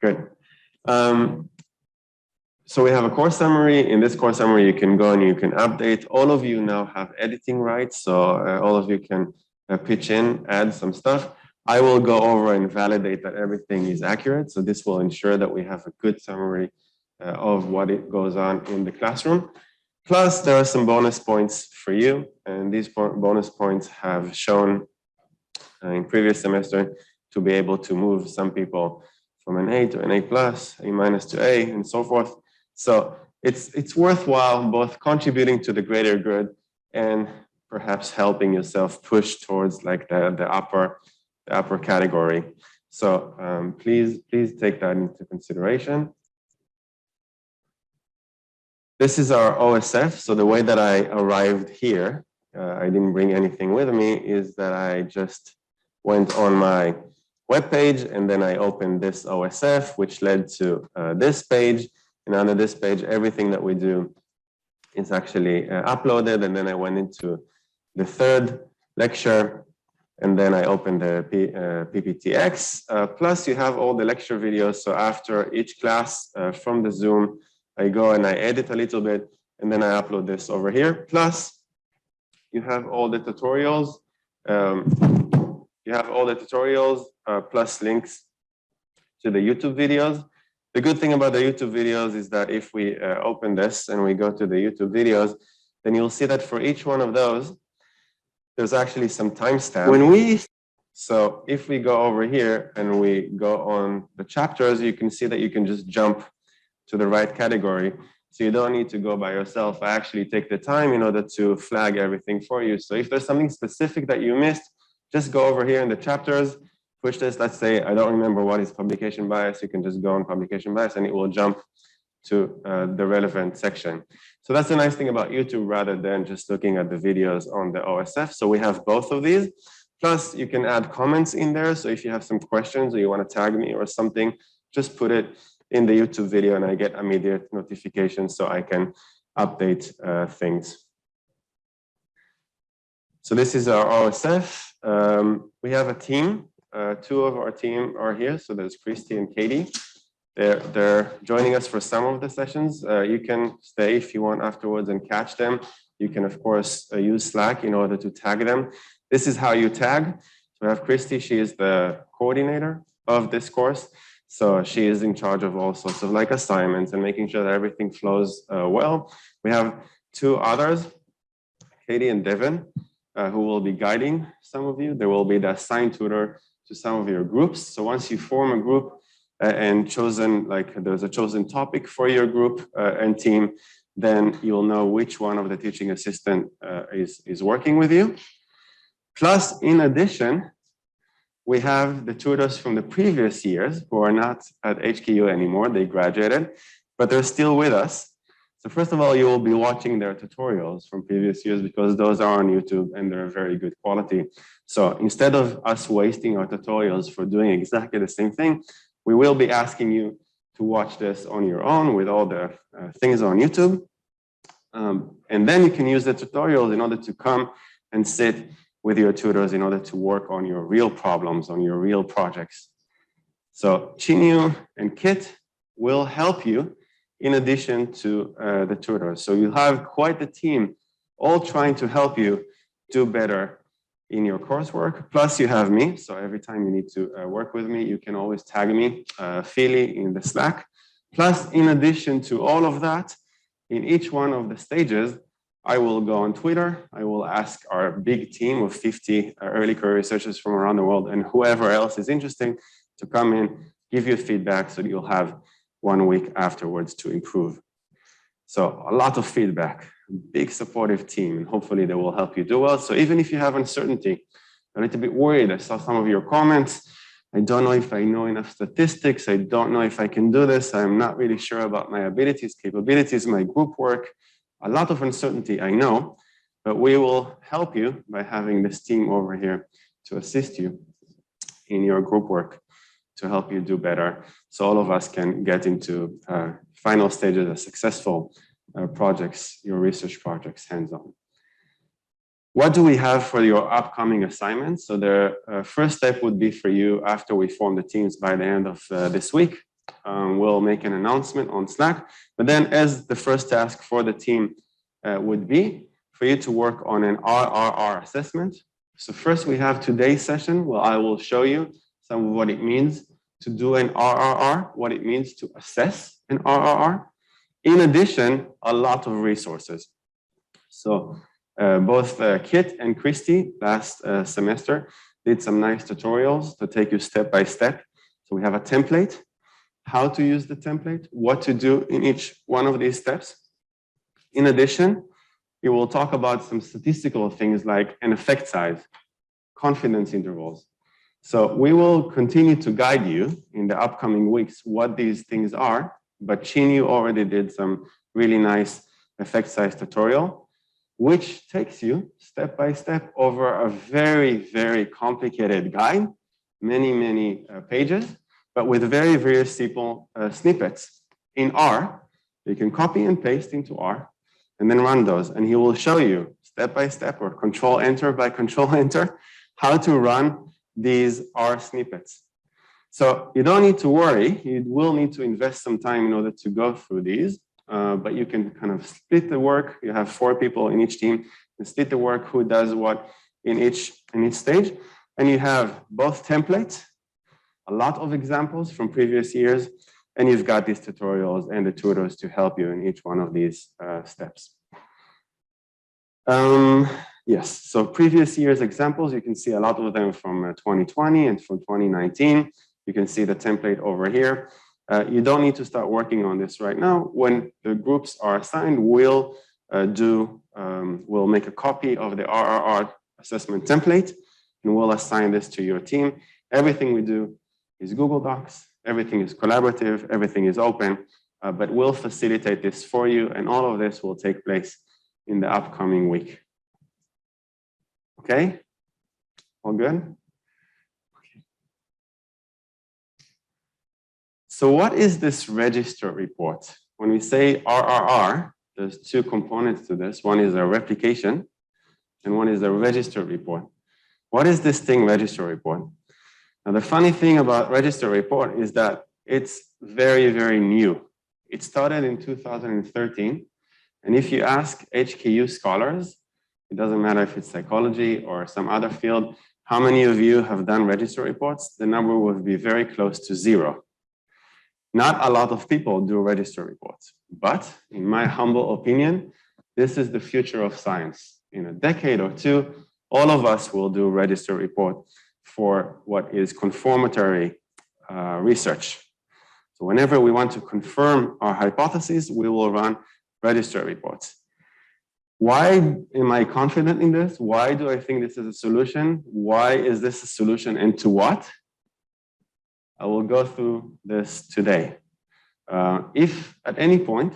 Good. So we have a course summary. In this course summary, you can go and you can update. All of you now have editing rights, so all of you can pitch in, add some stuff. I will go over and validate that everything is accurate. So this will ensure that we have a good summary of what it goes on in the classroom. Plus, there are some bonus points for you, and these bonus points have shown in previous semester to be able to move some people from an A to an A+, A- to A, and so forth. So it's worthwhile both contributing to the greater good and perhaps helping yourself push towards like the upper category. So please take that into consideration. This is our OSF. So the way that I arrived here, I didn't bring anything with me, is that I just went on my webpage and then I opened this OSF, which led to this page. And under this page, everything that we do is actually uploaded. And then I went into the third lecture, and then I opened the PPTX. Plus, you have all the lecture videos. So after each class from the Zoom, I go and I edit a little bit, and then I upload this over here. Plus, you have all the tutorials. Plus links to the YouTube videos. The good thing about the YouTube videos is that if we open this and we go to the YouTube videos, then you'll see that for each one of those, there's actually some timestamp. So if we go over here and we go on the chapters, you can see that you can just jump to the right category. So you don't need to go by yourself. I actually take the time in order to flag everything for you. So if there's something specific that you missed, just go over here in the chapters, push this. Let's say I don't remember what is publication bias. You can just go on publication bias and it will jump to the relevant section. So that's the nice thing about YouTube rather than just looking at the videos on the OSF. So we have both of these. Plus you can add comments in there. So if you have some questions or you want to tag me or something, just put it in the YouTube video and I get immediate notifications so I can update things. So this is our OSF. We have a team. Two of our team are here. So there's Christy and Katie. They're joining us for some of the sessions. You can stay if you want afterwards and catch them. You can, of course, use Slack in order to tag them. This is how you tag. So we have Christy. She is the coordinator of this course. So she is in charge of all sorts of like assignments and making sure that everything flows well. We have two others, Katie and Devin, who will be guiding some of you. There will be the assigned tutor to some of your groups. So once you form a group and chosen, like there's a chosen topic for your group and team, then you'll know which one of the teaching assistant is working with you. Plus, in addition, we have the tutors from the previous years who are not at HKU anymore. They graduated, but they're still with us. So first of all, you will be watching their tutorials from previous years because those are on YouTube and they're very good quality. So instead of us wasting our tutorials for doing exactly the same thing, we will be asking you to watch this on your own with all the things on YouTube. And then you can use the tutorials in order to come and sit with your tutors in order to work on your real problems, on your real projects. So Chinyu and Kit will help you in addition to the tutors. So you have quite a team all trying to help you do better in your coursework. Plus you have me. So every time you need to work with me, you can always tag me, Philly, in the Slack. Plus, in addition to all of that, in each one of the stages, I will go on Twitter. I will ask our big team of 50 early career researchers from around the world and whoever else is interesting to come in, give you feedback so that you'll have 1 week afterwards to improve. So a lot of feedback, big supportive team, and hopefully they will help you do well. So even if you have uncertainty, a little bit worried, I saw some of your comments. I don't know if I know enough statistics. I don't know if I can do this. I'm not really sure about my abilities, capabilities, my group work. A lot of uncertainty, I know, but we will help you by having this team over here to assist you in your group work to help you do better. So all of us can get into final stages of successful projects, your research projects hands-on. What do we have for your upcoming assignments? So the first step would be for you after we form the teams by the end of this week We'll make an announcement on Slack. But then as the first task for the team would be for you to work on an RRR assessment. So first we have today's session where I will show you some of what it means to do an RRR, what it means to assess an RRR. In addition, a lot of resources. So both Kit and Christy last semester did some nice tutorials to take you step by step. So we have a template, how to use the template, what to do in each one of these steps. In addition, we will talk about some statistical things like an effect size, confidence intervals. So we will continue to guide you in the upcoming weeks what these things are, but Chinu already did some really nice effect size tutorial, which takes you step by step over a very, very complicated guide, many pages, but with very, very simple snippets in R. You can copy and paste into R and then run those. And he will show you step by step or control enter by control enter how to run these R snippets. So you don't need to worry. You will need to invest some time in order to go through these, but you can kind of split the work. You have 4 people in each team and split the work who does what in each stage. And you have both templates, a lot of examples from previous years, and you've got these tutorials and the tutors to help you in each one of these steps. Yes, so previous year's examples, you can see a lot of them from 2020 and from 2019. You can see the template over here. You don't need to start working on this right now. When the groups are assigned, we'll make a copy of the RRR assessment template, and we'll assign this to your team. Everything we do is Google Docs. Everything is collaborative. Everything is open, but we'll facilitate this for you, and all of this will take place in the upcoming week. Okay, all good? Okay. So what is this register report? When we say RRR, there's 2 components to this. One is a replication, and one is a register report. What is this thing, register report? Now, the funny thing about register report is that it's very, very new. It started in 2013, and if you ask HKU scholars, it doesn't matter if it's psychology or some other field, how many of you have done register reports? The number would be very close to 0. Not a lot of people do register reports, but in my humble opinion, this is the future of science. In a decade or 2, all of us will do register report for what is confirmatory research. So whenever we want to confirm our hypotheses, we will run register reports. Why am I confident in this? Why do I think this is a solution? Why is this a solution, and to what? I will go through this today. If at any point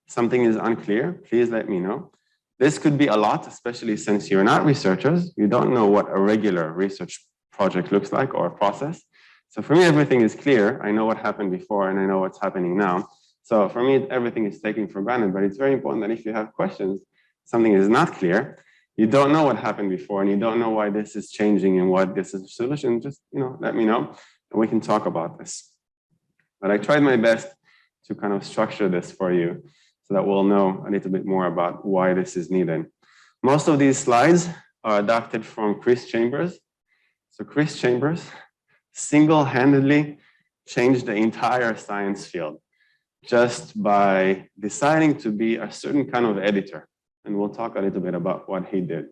something is unclear, please let me know. This could be a lot, especially since you're not researchers. You don't know what a regular research project looks like or a process. So for me, everything is clear. I know what happened before and I know what's happening now. So for me, everything is taken for granted, but it's very important that if you have questions, something is not clear, you don't know what happened before and you don't know why this is changing and what this is a solution, just let me know and we can talk about this. But I tried my best to kind of structure this for you so that we'll know a little bit more about why this is needed. Most of these slides are adapted from Chris Chambers. So Chris Chambers single-handedly changed the entire science field just by deciding to be a certain kind of editor. And we'll talk a little bit about what he did.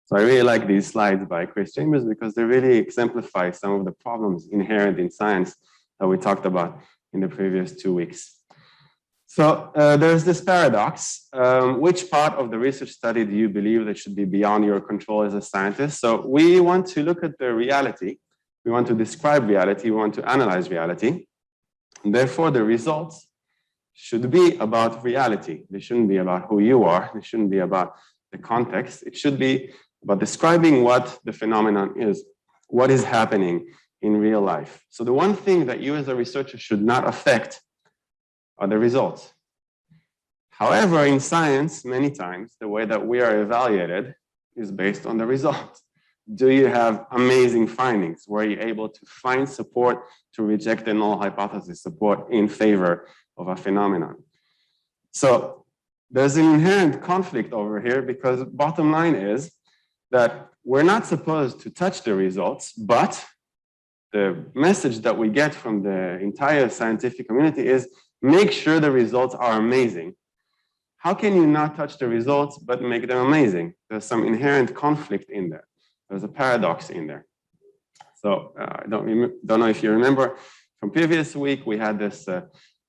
So I really like these slides by Chris Chambers because they really exemplify some of the problems inherent in science that we talked about in the previous 2 weeks. So there's this paradox. Which part of the research study do you believe that should be beyond your control as a scientist? So we want to look at the reality. We want to describe reality. We want to analyze reality. And therefore, the results should be about reality. They shouldn't be about who you are. They shouldn't be about the context. It should be about describing what the phenomenon is, what is happening in real life. So the one thing that you as a researcher should not affect are the results. However, in science, many times, the way that we are evaluated is based on the results. Do you have amazing findings? Were you able to find support to reject the null hypothesis, support in favor of a phenomenon? So there's an inherent conflict over here, because bottom line is that we're not supposed to touch the results, but the message that we get from the entire scientific community is make sure the results are amazing. How can you not touch the results but make them amazing? There's some inherent conflict in there. There's a paradox in there. So I don't know if you remember from previous week, we had this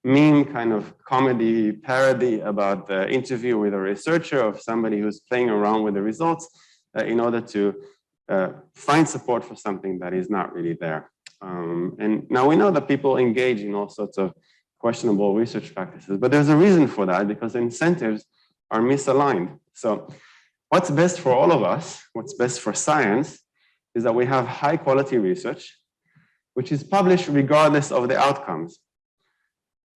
meme kind of comedy parody about the interview with a researcher of somebody who's playing around with the results in order to find support for something that is not really there. And now we know that people engage in all sorts of questionable research practices, but there's a reason for that, because incentives are misaligned. So what's best for all of us, what's best for science, is that we have high quality research, which is published regardless of the outcomes.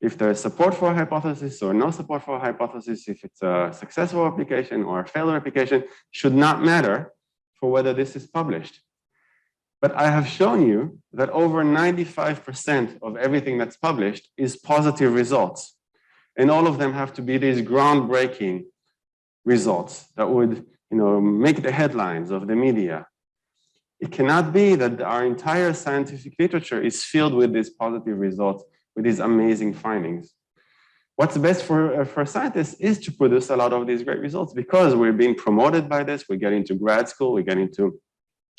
If there is support for a hypothesis or no support for a hypothesis, if it's a successful replication or a failed replication, should not matter for whether this is published. But I have shown you that over 95% of everything that's published is positive results. And all of them have to be these groundbreaking results that would, make the headlines of the media. It cannot be that our entire scientific literature is filled with these positive results, with these amazing findings. What's best for scientists is to produce a lot of these great results, because we're being promoted by this. We get into grad school, we get into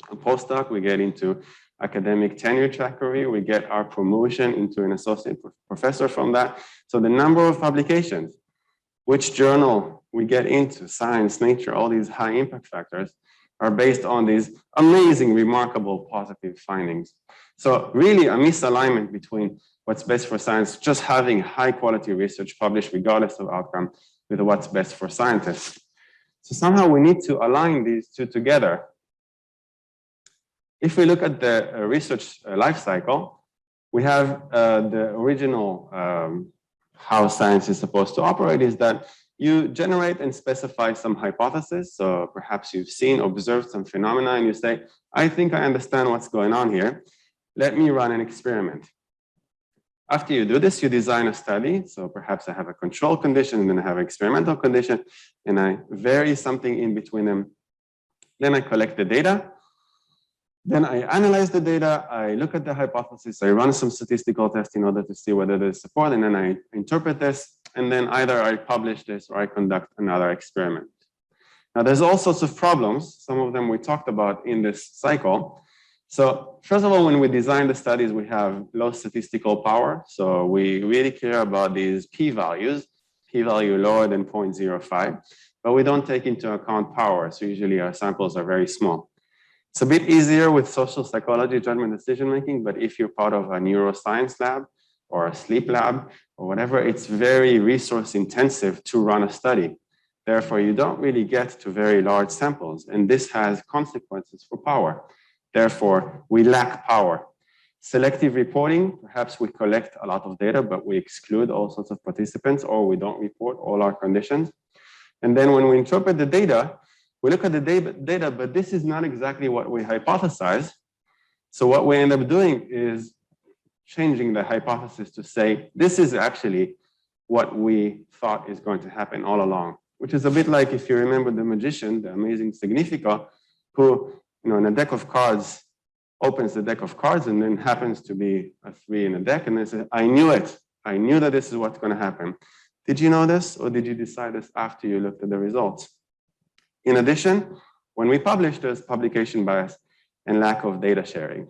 a postdoc, we get into academic tenure track career, we get our promotion into an associate professor from that. So the number of publications, which journal we get into, Science, Nature, all these high impact factors are based on these amazing, remarkable, positive findings. So really a misalignment between what's best for science, just having high quality research published regardless of outcome, with what's best for scientists. So somehow we need to align these two together. If we look at the research life cycle, we have the original how science is supposed to operate is that you generate and specify some hypothesis. So perhaps you've seen, observed some phenomena, and you say, I think I understand what's going on here. Let me run an experiment. After you do this, you design a study. So perhaps I have a control condition, and then I have an experimental condition, and I vary something in between them. Then I collect the data. Then I analyze the data, I look at the hypothesis, I run some statistical tests in order to see whether there's support, and then I interpret this, and then either I publish this or I conduct another experiment. Now, there's all sorts of problems. Some of them we talked about in this cycle. So first of all, when we design the studies, we have low statistical power. So we really care about these p-values, p-value lower than 0.05, but we don't take into account power. So usually our samples are very small. It's a bit easier with social psychology, judgment decision-making, but if you're part of a neuroscience lab or a sleep lab or whatever, it's very resource intensive to run a study. Therefore, you don't really get to very large samples, and this has consequences for power. Therefore, we lack power. Selective reporting, perhaps we collect a lot of data, but we exclude all sorts of participants, or we don't report all our conditions. And then when we interpret the data, we look at the data, but this is not exactly what we hypothesize. So what we end up doing is changing the hypothesis to say, this is actually what we thought is going to happen all along, which is a bit like if you remember the magician, the amazing Significa, who, in a deck of cards, opens the deck of cards and then happens to be a 3 in a deck, and they say, I knew it. I knew that this is what's going to happen. Did you know this, or did you decide this after you looked at the results? In addition, when we publish, there's publication bias and lack of data sharing.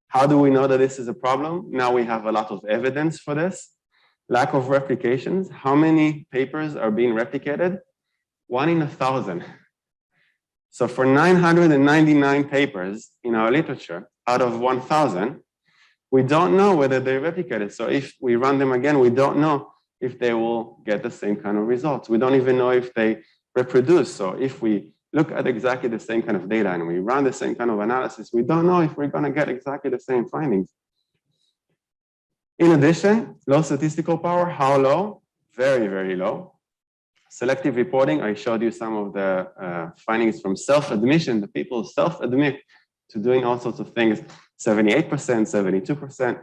How do we know that this is a problem? Now we have a lot of evidence for this. Lack of replications. How many papers are being replicated? 1 in 1,000. So for 999 papers in our literature, out of 1,000, we don't know whether they're replicated. So if we run them again, we don't know if they will get the same kind of results. We don't even know if they reproduce. So if we look at exactly the same kind of data and we run the same kind of analysis, we don't know if we're going to get exactly the same findings. In addition, low statistical power. How low? Very, very low. Selective reporting, I showed you some of the findings from self-admission. The people self-admit to doing all sorts of things, 78%, 72%.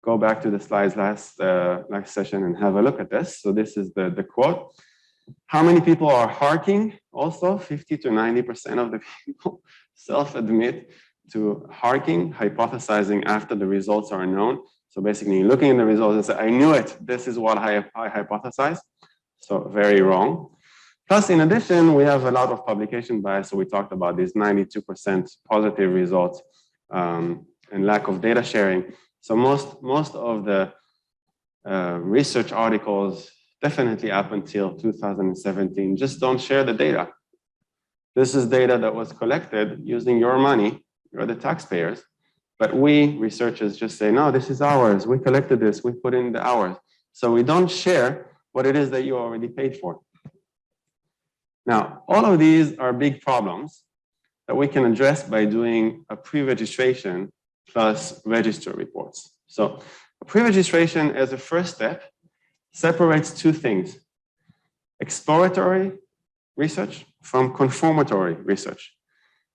Go back to the slides last session and have a look at this. So this is the quote. How many people are harking? Also, 50 to 90% of the people self-admit to harking, hypothesizing after the results are known. So basically looking at the results and say, I knew it, this is what I hypothesized. So very wrong. Plus, in addition, we have a lot of publication bias. So we talked about these 92% positive results and lack of data sharing. So most of the research articles, definitely up until 2017, just don't share the data. This is data that was collected using your money, you're the taxpayers, but we researchers just say, no, this is ours. We collected this, we put in the hours. So we don't share what it is that you already paid for. Now, all of these are big problems that we can address by doing a pre-registration plus register reports. So a pre-registration as a first step separates two things: exploratory research from confirmatory research.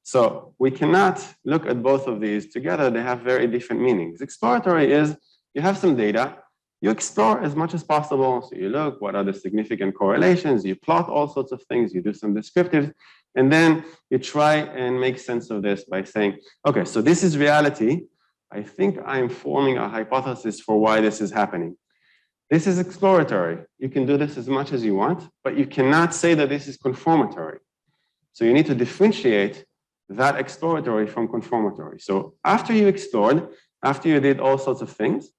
So we cannot look at both of these together. They have very different meanings. Exploratory is you have some data, you explore as much as possible. So you look, what are the significant correlations? You plot all sorts of things, you do some descriptives, and then you try and make sense of this by saying, okay, so this is reality. I think I'm forming a hypothesis for why this is happening. This is exploratory. You can do this as much as you want, but you cannot say that this is confirmatory. So you need to differentiate that exploratory from confirmatory. So after you explored, after you did all sorts of things,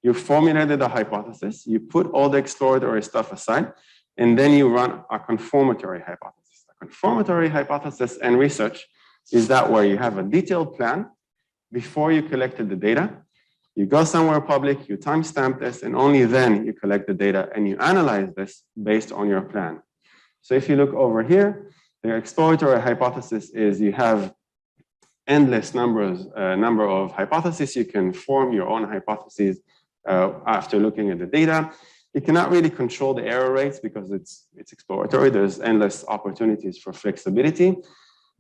you formulated a hypothesis, you put all the exploratory stuff aside, and then you run a confirmatory hypothesis. A confirmatory hypothesis and research is that where you have a detailed plan before you collected the data. You go somewhere public, you timestamp this, and only then you collect the data and you analyze this based on your plan. So if you look over here, the exploratory hypothesis is you have endless number of hypotheses. You can form your own hypotheses after looking at the data. You cannot really control the error rates because it's exploratory. There's endless opportunities for flexibility.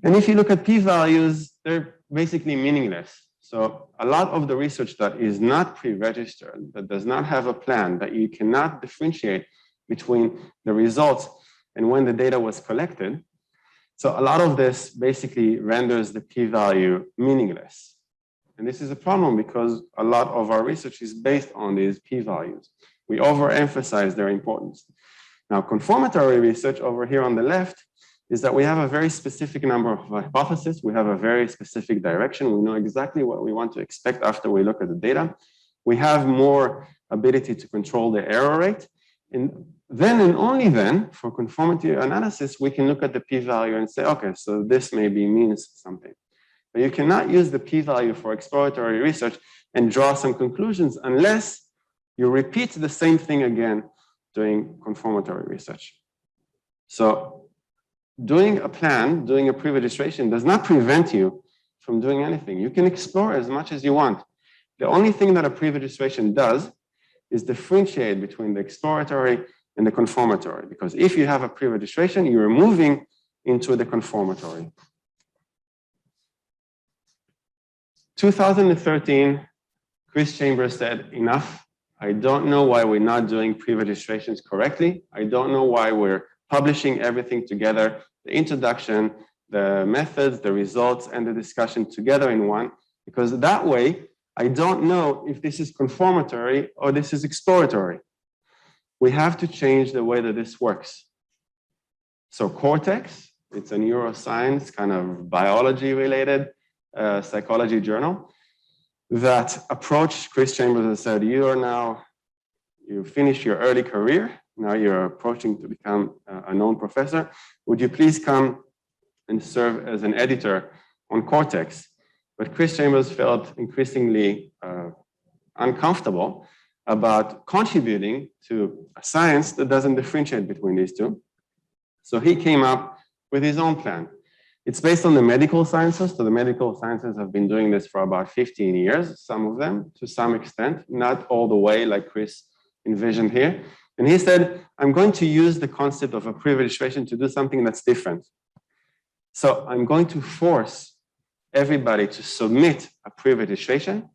And if you look at p-values, they're basically meaningless. So a lot of the research that is not pre-registered, that does not have a plan, that you cannot differentiate between the results and when the data was collected. So a lot of this basically renders the p-value meaningless. And this is a problem because a lot of our research is based on these p-values. We overemphasize their importance. Now, confirmatory research over here on the left is that we have a very specific number of hypotheses. We have a very specific direction. We know exactly what we want to expect after we look at the data. We have more ability to control the error rate. And then and only then, for conformity analysis, we can look at the p-value and say, okay, so this maybe means something. But you cannot use the p-value for exploratory research and draw some conclusions unless you repeat the same thing again doing confirmatory research. So doing a plan, doing a pre-registration does not prevent you from doing anything. You can explore as much as you want. The only thing that a pre-registration does is differentiate between the exploratory and the confirmatory, because if you have a pre-registration, you're moving into the confirmatory. 2013, Chris Chambers said, enough. I don't know why we're not doing pre-registrations correctly. I don't know why we're publishing everything together, the introduction, the methods, the results, and the discussion together in one, because that way, I don't know if this is confirmatory or this is exploratory. We have to change the way that this works. So Cortex, it's a neuroscience, kind of biology-related psychology journal that approached Chris Chambers and said, you finished your early career, now you're approaching to become a known professor. Would you please come and serve as an editor on Cortex? But Chris Chambers felt increasingly uncomfortable about contributing to a science that doesn't differentiate between these two. So he came up with his own plan. It's based on the medical sciences. So the medical sciences have been doing this for about 15 years, some of them to some extent, not all the way like Chris envisioned here. And he said, I'm going to use the concept of a pre-registration to do something that's different. So I'm going to force everybody to submit a pre-registration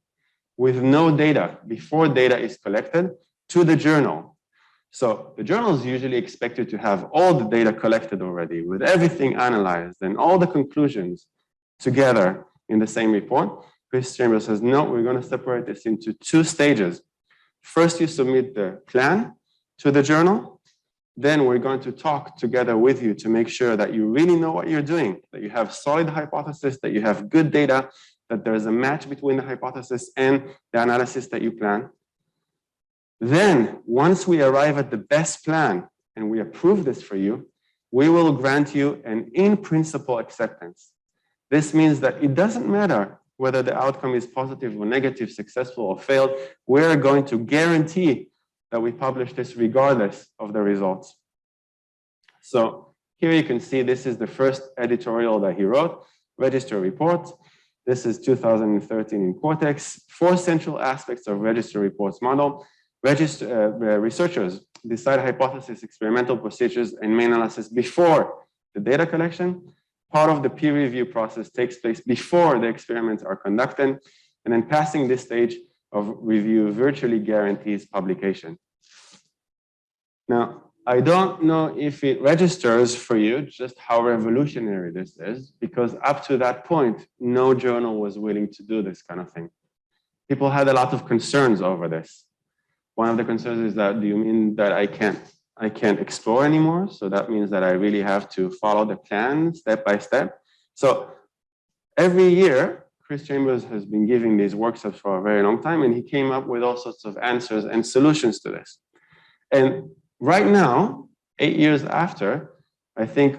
with no data before data is collected to the journal. So the journal is usually expected to have all the data collected already with everything analyzed and all the conclusions together in the same report. Chris Chambers says, no, we're going to separate this into two stages. First, you submit the plan to the journal. Then we're going to talk together with you to make sure that you really know what you're doing, that you have solid hypothesis, that you have good data, that there's a match between the hypothesis and the analysis that you plan. Then, once we arrive at the best plan and we approve this for you, we will grant you an in-principle acceptance. This means that it doesn't matter whether the outcome is positive or negative, successful or failed. We're going to guarantee that we publish this regardless of the results. So here you can see this is the first editorial that he wrote, Register Report. This is 2013 in Cortex. 4 central aspects of Register Reports model. Researchers decide hypothesis, experimental procedures, and main analysis before the data collection. Part of the peer review process takes place before the experiments are conducted, and then passing this stage of review virtually guarantees publication. Now, I don't know if it registers for you just how revolutionary this is, because up to that point, no journal was willing to do this kind of thing. People had a lot of concerns over this. One of the concerns is that, do you mean that I can't explore anymore? So that means that I really have to follow the plan step by step. So every year, Chris Chambers has been giving these workshops for a very long time, and he came up with all sorts of answers and solutions to this. And right now, 8 years after, I think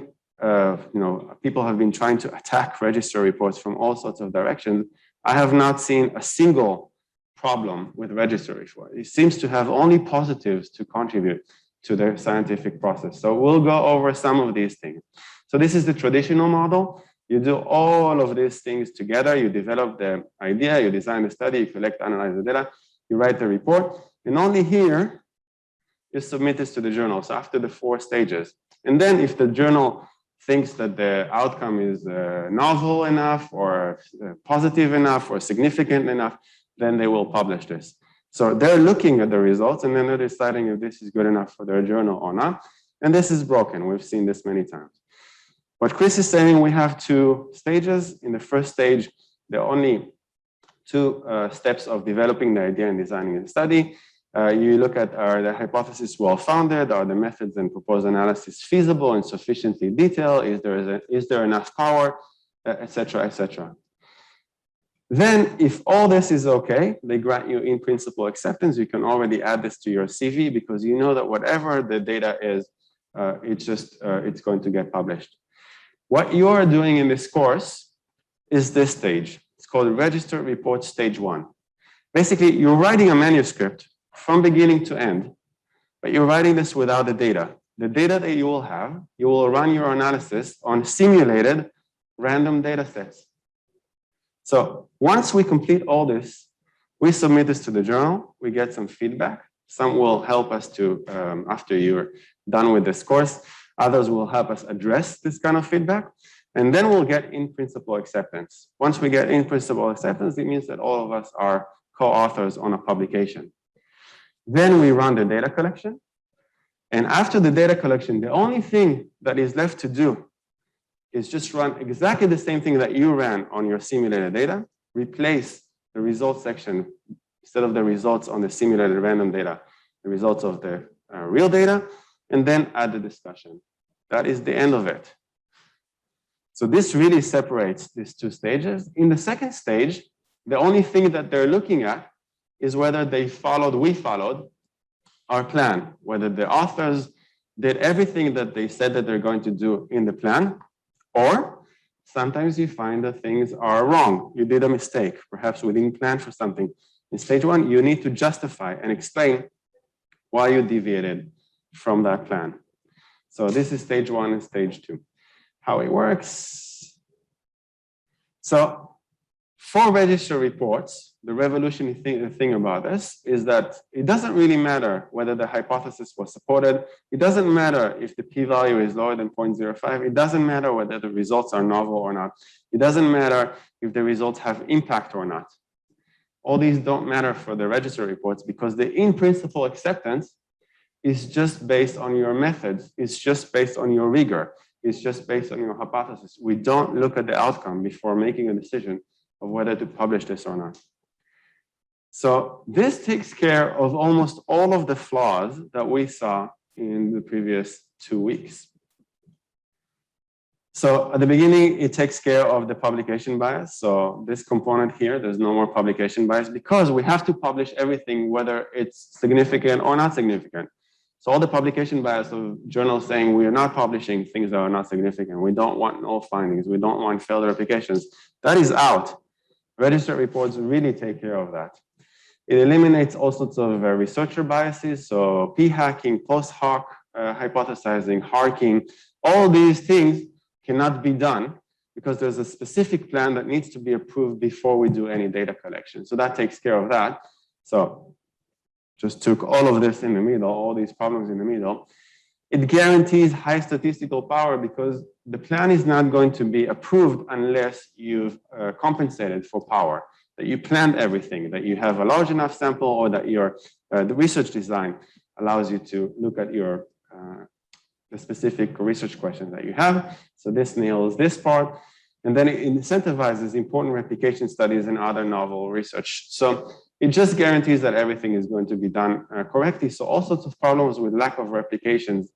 people have been trying to attack register reports from all sorts of directions. I have not seen a single problem with register report. It seems to have only positives to contribute to the scientific process. So we'll go over some of these things. So this is the traditional model. You do all of these things together. You develop the idea, you design the study, you collect, analyze the data, you write the report, and only here you submit this to the journal. So after the 4 stages. And then if the journal thinks that the outcome is novel enough or positive enough or significant enough, then they will publish this. So they're looking at the results and then they're deciding if this is good enough for their journal or not. And this is broken. We've seen this many times. What Chris is saying, we have 2 stages. In the first stage, there are only 2 steps of developing the idea and designing the study. You look at, are the hypotheses well-founded? Are the methods and proposed analysis feasible and sufficiently detailed? Is there enough power, et cetera, et cetera. Then, if all this is okay, they grant you in-principle acceptance. You can already add this to your CV because you know that whatever the data is, it's going to get published. What you are doing in this course is this stage. It's called Register Report Stage 1. Basically, you're writing a manuscript from beginning to end, but you're writing this without the data. The data that you will have, you will run your analysis on simulated random data sets. So once we complete all this, we submit this to the journal, we get some feedback. Some will help us to, after you're done with this course, others will help us address this kind of feedback, and then we'll get in-principle acceptance. Once we get in-principle acceptance, it means that all of us are co-authors on a publication. Then we run the data collection, and after the data collection, the only thing that is left to do is just run exactly the same thing that you ran on your simulated data, replace the results section, instead of the results on the simulated random data, the results of the real data, and then add the discussion. That is the end of it. So this really separates these 2 stages. In the second stage, the only thing that they're looking at is whether we followed our plan, whether the authors did everything that they said that they're going to do in the plan, or sometimes you find that things are wrong. You did a mistake. Perhaps we didn't plan for something. In stage 1, you need to justify and explain why you deviated from that plan. So this is stage 1 and stage 2. How it works. So For register reports, the revolutionary thing about this is that it doesn't really matter whether the hypothesis was supported. It doesn't matter if the p-value is lower than 0.05. It doesn't matter whether the results are novel or not. It doesn't matter if the results have impact or not. All these don't matter for the register reports because the in-principle acceptance is just based on your methods. It's just based on your rigor. It's just based on your hypothesis. We don't look at the outcome before making a decision of whether to publish this or not. So this takes care of almost all of the flaws that we saw in the previous 2 weeks. So at the beginning, it takes care of the publication bias. So this component here, there's no more publication bias because we have to publish everything, whether it's significant or not significant. So all the publication bias of journals saying we are not publishing things that are not significant. We don't want null findings. We don't want failed replications. That is out. Registered reports really take care of that. It eliminates all sorts of researcher biases. So p-hacking, post hoc hypothesizing, harking, all these things cannot be done because there's a specific plan that needs to be approved before we do any data collection. So that takes care of that. So just took all of this in the middle, all these problems in the middle. It guarantees high statistical power because the plan is not going to be approved unless you've compensated for power, that you planned everything, that you have a large enough sample, or that your the research design allows you to look at your the specific research questions that you have. So this nails this part. And then it incentivizes important replication studies and other novel research. So it just guarantees that everything is going to be done correctly. So all sorts of problems with lack of replications.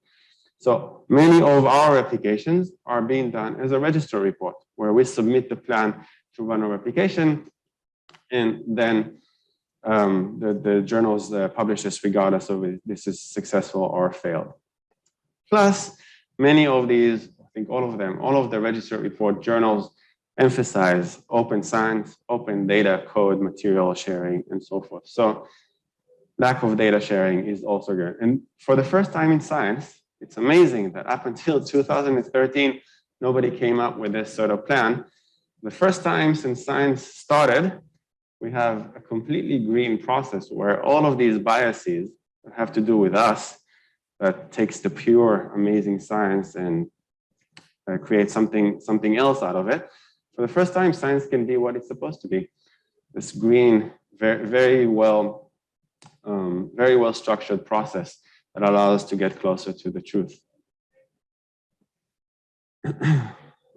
So many of our replications are being done as a register report, where we submit the plan to run a replication, and then the journals publish this regardless of if this is successful or failed. Plus, many of these, I think all of them, all of the registered report journals emphasize open science, open data, code, material sharing, and so forth. So lack of data sharing is also good. And for the first time in science, it's amazing that up until 2013, nobody came up with this sort of plan. The first time since science started, we have a completely green process where all of these biases that have to do with us, that takes the pure, amazing science and creates something else out of it. For the first time, science can be what it's supposed to be. This green, very well structured process that allows us to get closer to the truth.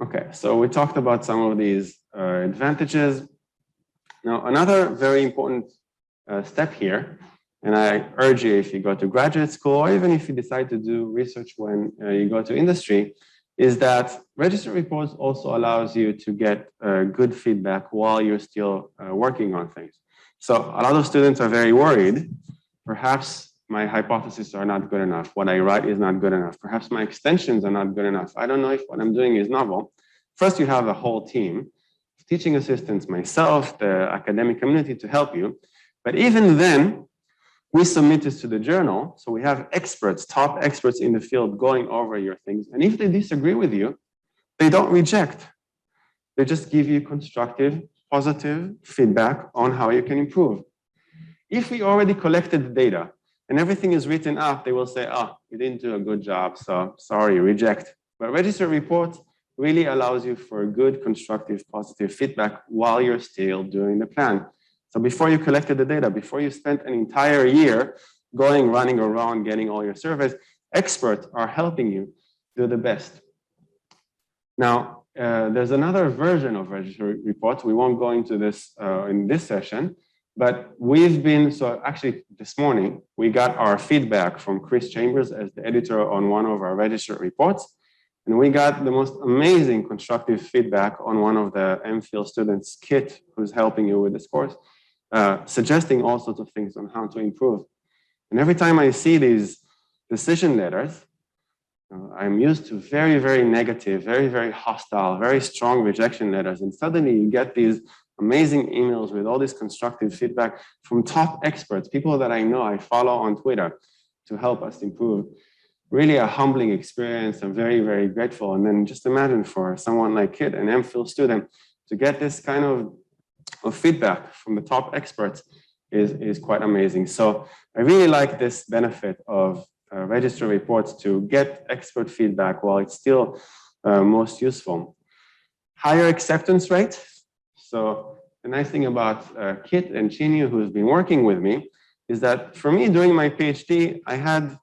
Okay, so we talked about some of these advantages. Now, another very important step here, and I urge you, if you go to graduate school, or even if you decide to do research when you go to industry, is that registered reports also allows you to get good feedback while you're still working on things. So a lot of students are very worried. Perhaps my hypotheses are not good enough. What I write is not good enough. Perhaps my extensions are not good enough. I don't know if what I'm doing is novel. First, you have a whole team, teaching assistants, myself, the academic community to help you. But even then, we submit this to the journal. So we have experts, top experts in the field going over your things. And if they disagree with you, they don't reject. They just give you constructive, positive feedback on how you can improve. If we already collected the data and everything is written up, they will say, oh, you didn't do a good job, so sorry, reject. But registered reports really allows you for good, constructive, positive feedback while you're still doing the plan. So before you collected the data, before you spent an entire year running around, getting all your surveys, experts are helping you do the best. Now, there's another version of registered reports. We won't go into this in this session, but so actually this morning, we got our feedback from Chris Chambers as the editor on one of our registered reports. And we got the most amazing constructive feedback on one of the MPhil students, Kit, who's helping you with this course, suggesting all sorts of things on how to improve. And every time I see these decision letters, I'm used to very, very negative, very, very hostile, very strong rejection letters. And suddenly you get these amazing emails with all this constructive feedback from top experts, people that I know, I follow on Twitter to help us improve. Really a humbling experience. I'm very, very grateful. And then just imagine for someone like Kit, an MPhil student, to get this kind of of feedback from the top experts is quite amazing. So I really like this benefit of registry reports to get expert feedback while it's still most useful. Higher acceptance rate. So the nice thing about Kit and Chinyu, who's been working with me, is that for me during my PhD, I had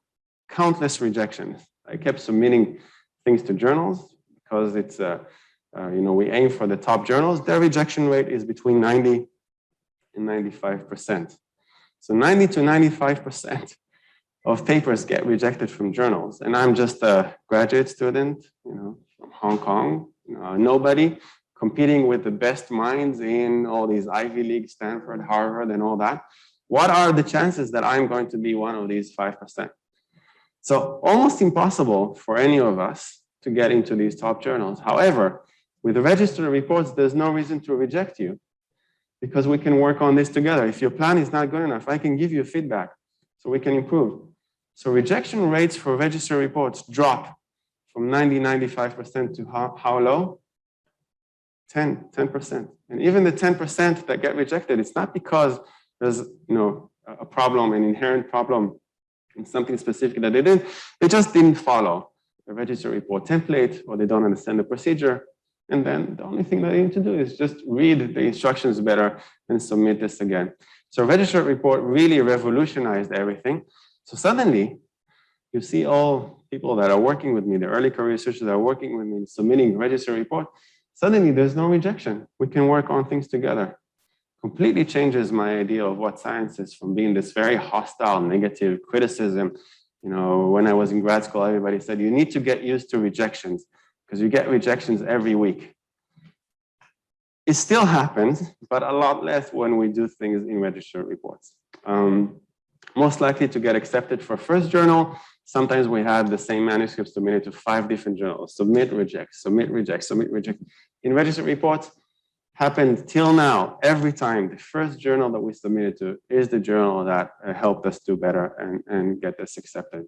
countless rejections. I kept submitting things to journals because it's, we aim for the top journals. Their rejection rate is between 90 and 95%. So 90 to 95% of papers get rejected from journals. And I'm just a graduate student, from Hong Kong, nobody, competing with the best minds in all these Ivy League, Stanford, Harvard, and all that. What are the chances that I'm going to be one of these 5%? So almost impossible for any of us to get into these top journals. However, with the registry reports, there's no reason to reject you because we can work on this together. If your plan is not good enough, I can give you feedback so we can improve. So rejection rates for registry reports drop from 90, 95% to how low? 10%. And even the 10% that get rejected, it's not because there's a problem, an inherent problem in something specific that they just didn't follow the registry report template, or they don't understand the procedure. And then the only thing that they need to do is just read the instructions better and submit this again. So registry report really revolutionized everything. So suddenly you see all people that are working with me, the early career researchers that are working with me, submitting registry report. Suddenly there's no rejection. We can work on things together. Completely changes my idea of what science is, from being this very hostile, negative criticism. When I was in grad school, everybody said, you need to get used to rejections because you get rejections every week. It still happens, but a lot less when we do things in registry reports. Most likely to get accepted for first journal. Sometimes we have the same manuscripts submitted to 5 different journals. Submit, reject, submit, reject, submit, reject. In registry reports, happened till now, every time the first journal that we submitted to is the journal that helped us do better and get this accepted.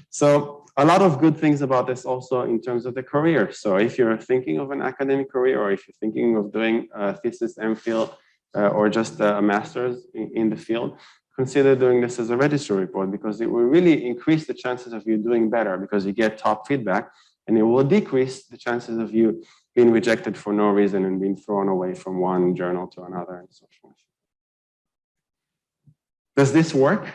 So a lot of good things about this also in terms of the career. So if you're thinking of an academic career, or if you're thinking of doing a thesis, MPhil, or just a master's in the field, consider doing this as a registry report, because it will really increase the chances of you doing better because you get top feedback, and it will decrease the chances of you being rejected for no reason and being thrown away from one journal to another and so forth. Does this work?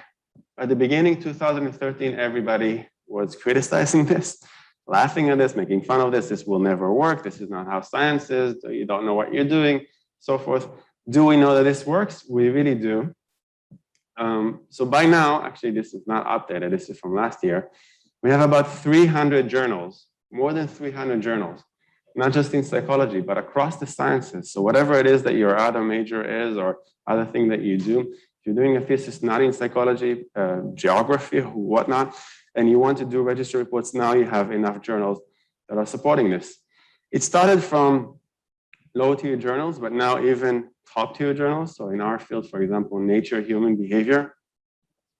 At the beginning, 2013, everybody was criticizing this, laughing at this, making fun of this. This will never work. This is not how science is. You don't know what you're doing, so forth. Do we know that this works? We really do. So by now, actually, this is not updated. This is from last year. We have about 300 journals, more than 300 journals, not just in psychology, but across the sciences. So whatever it is that your other major is, or other thing that you do, if you're doing a thesis not in psychology, geography, whatnot, and you want to do registry reports, now you have enough journals that are supporting this. It started from low-tier journals, but now even top-tier journals. So in our field, for example, Nature, Human Behavior,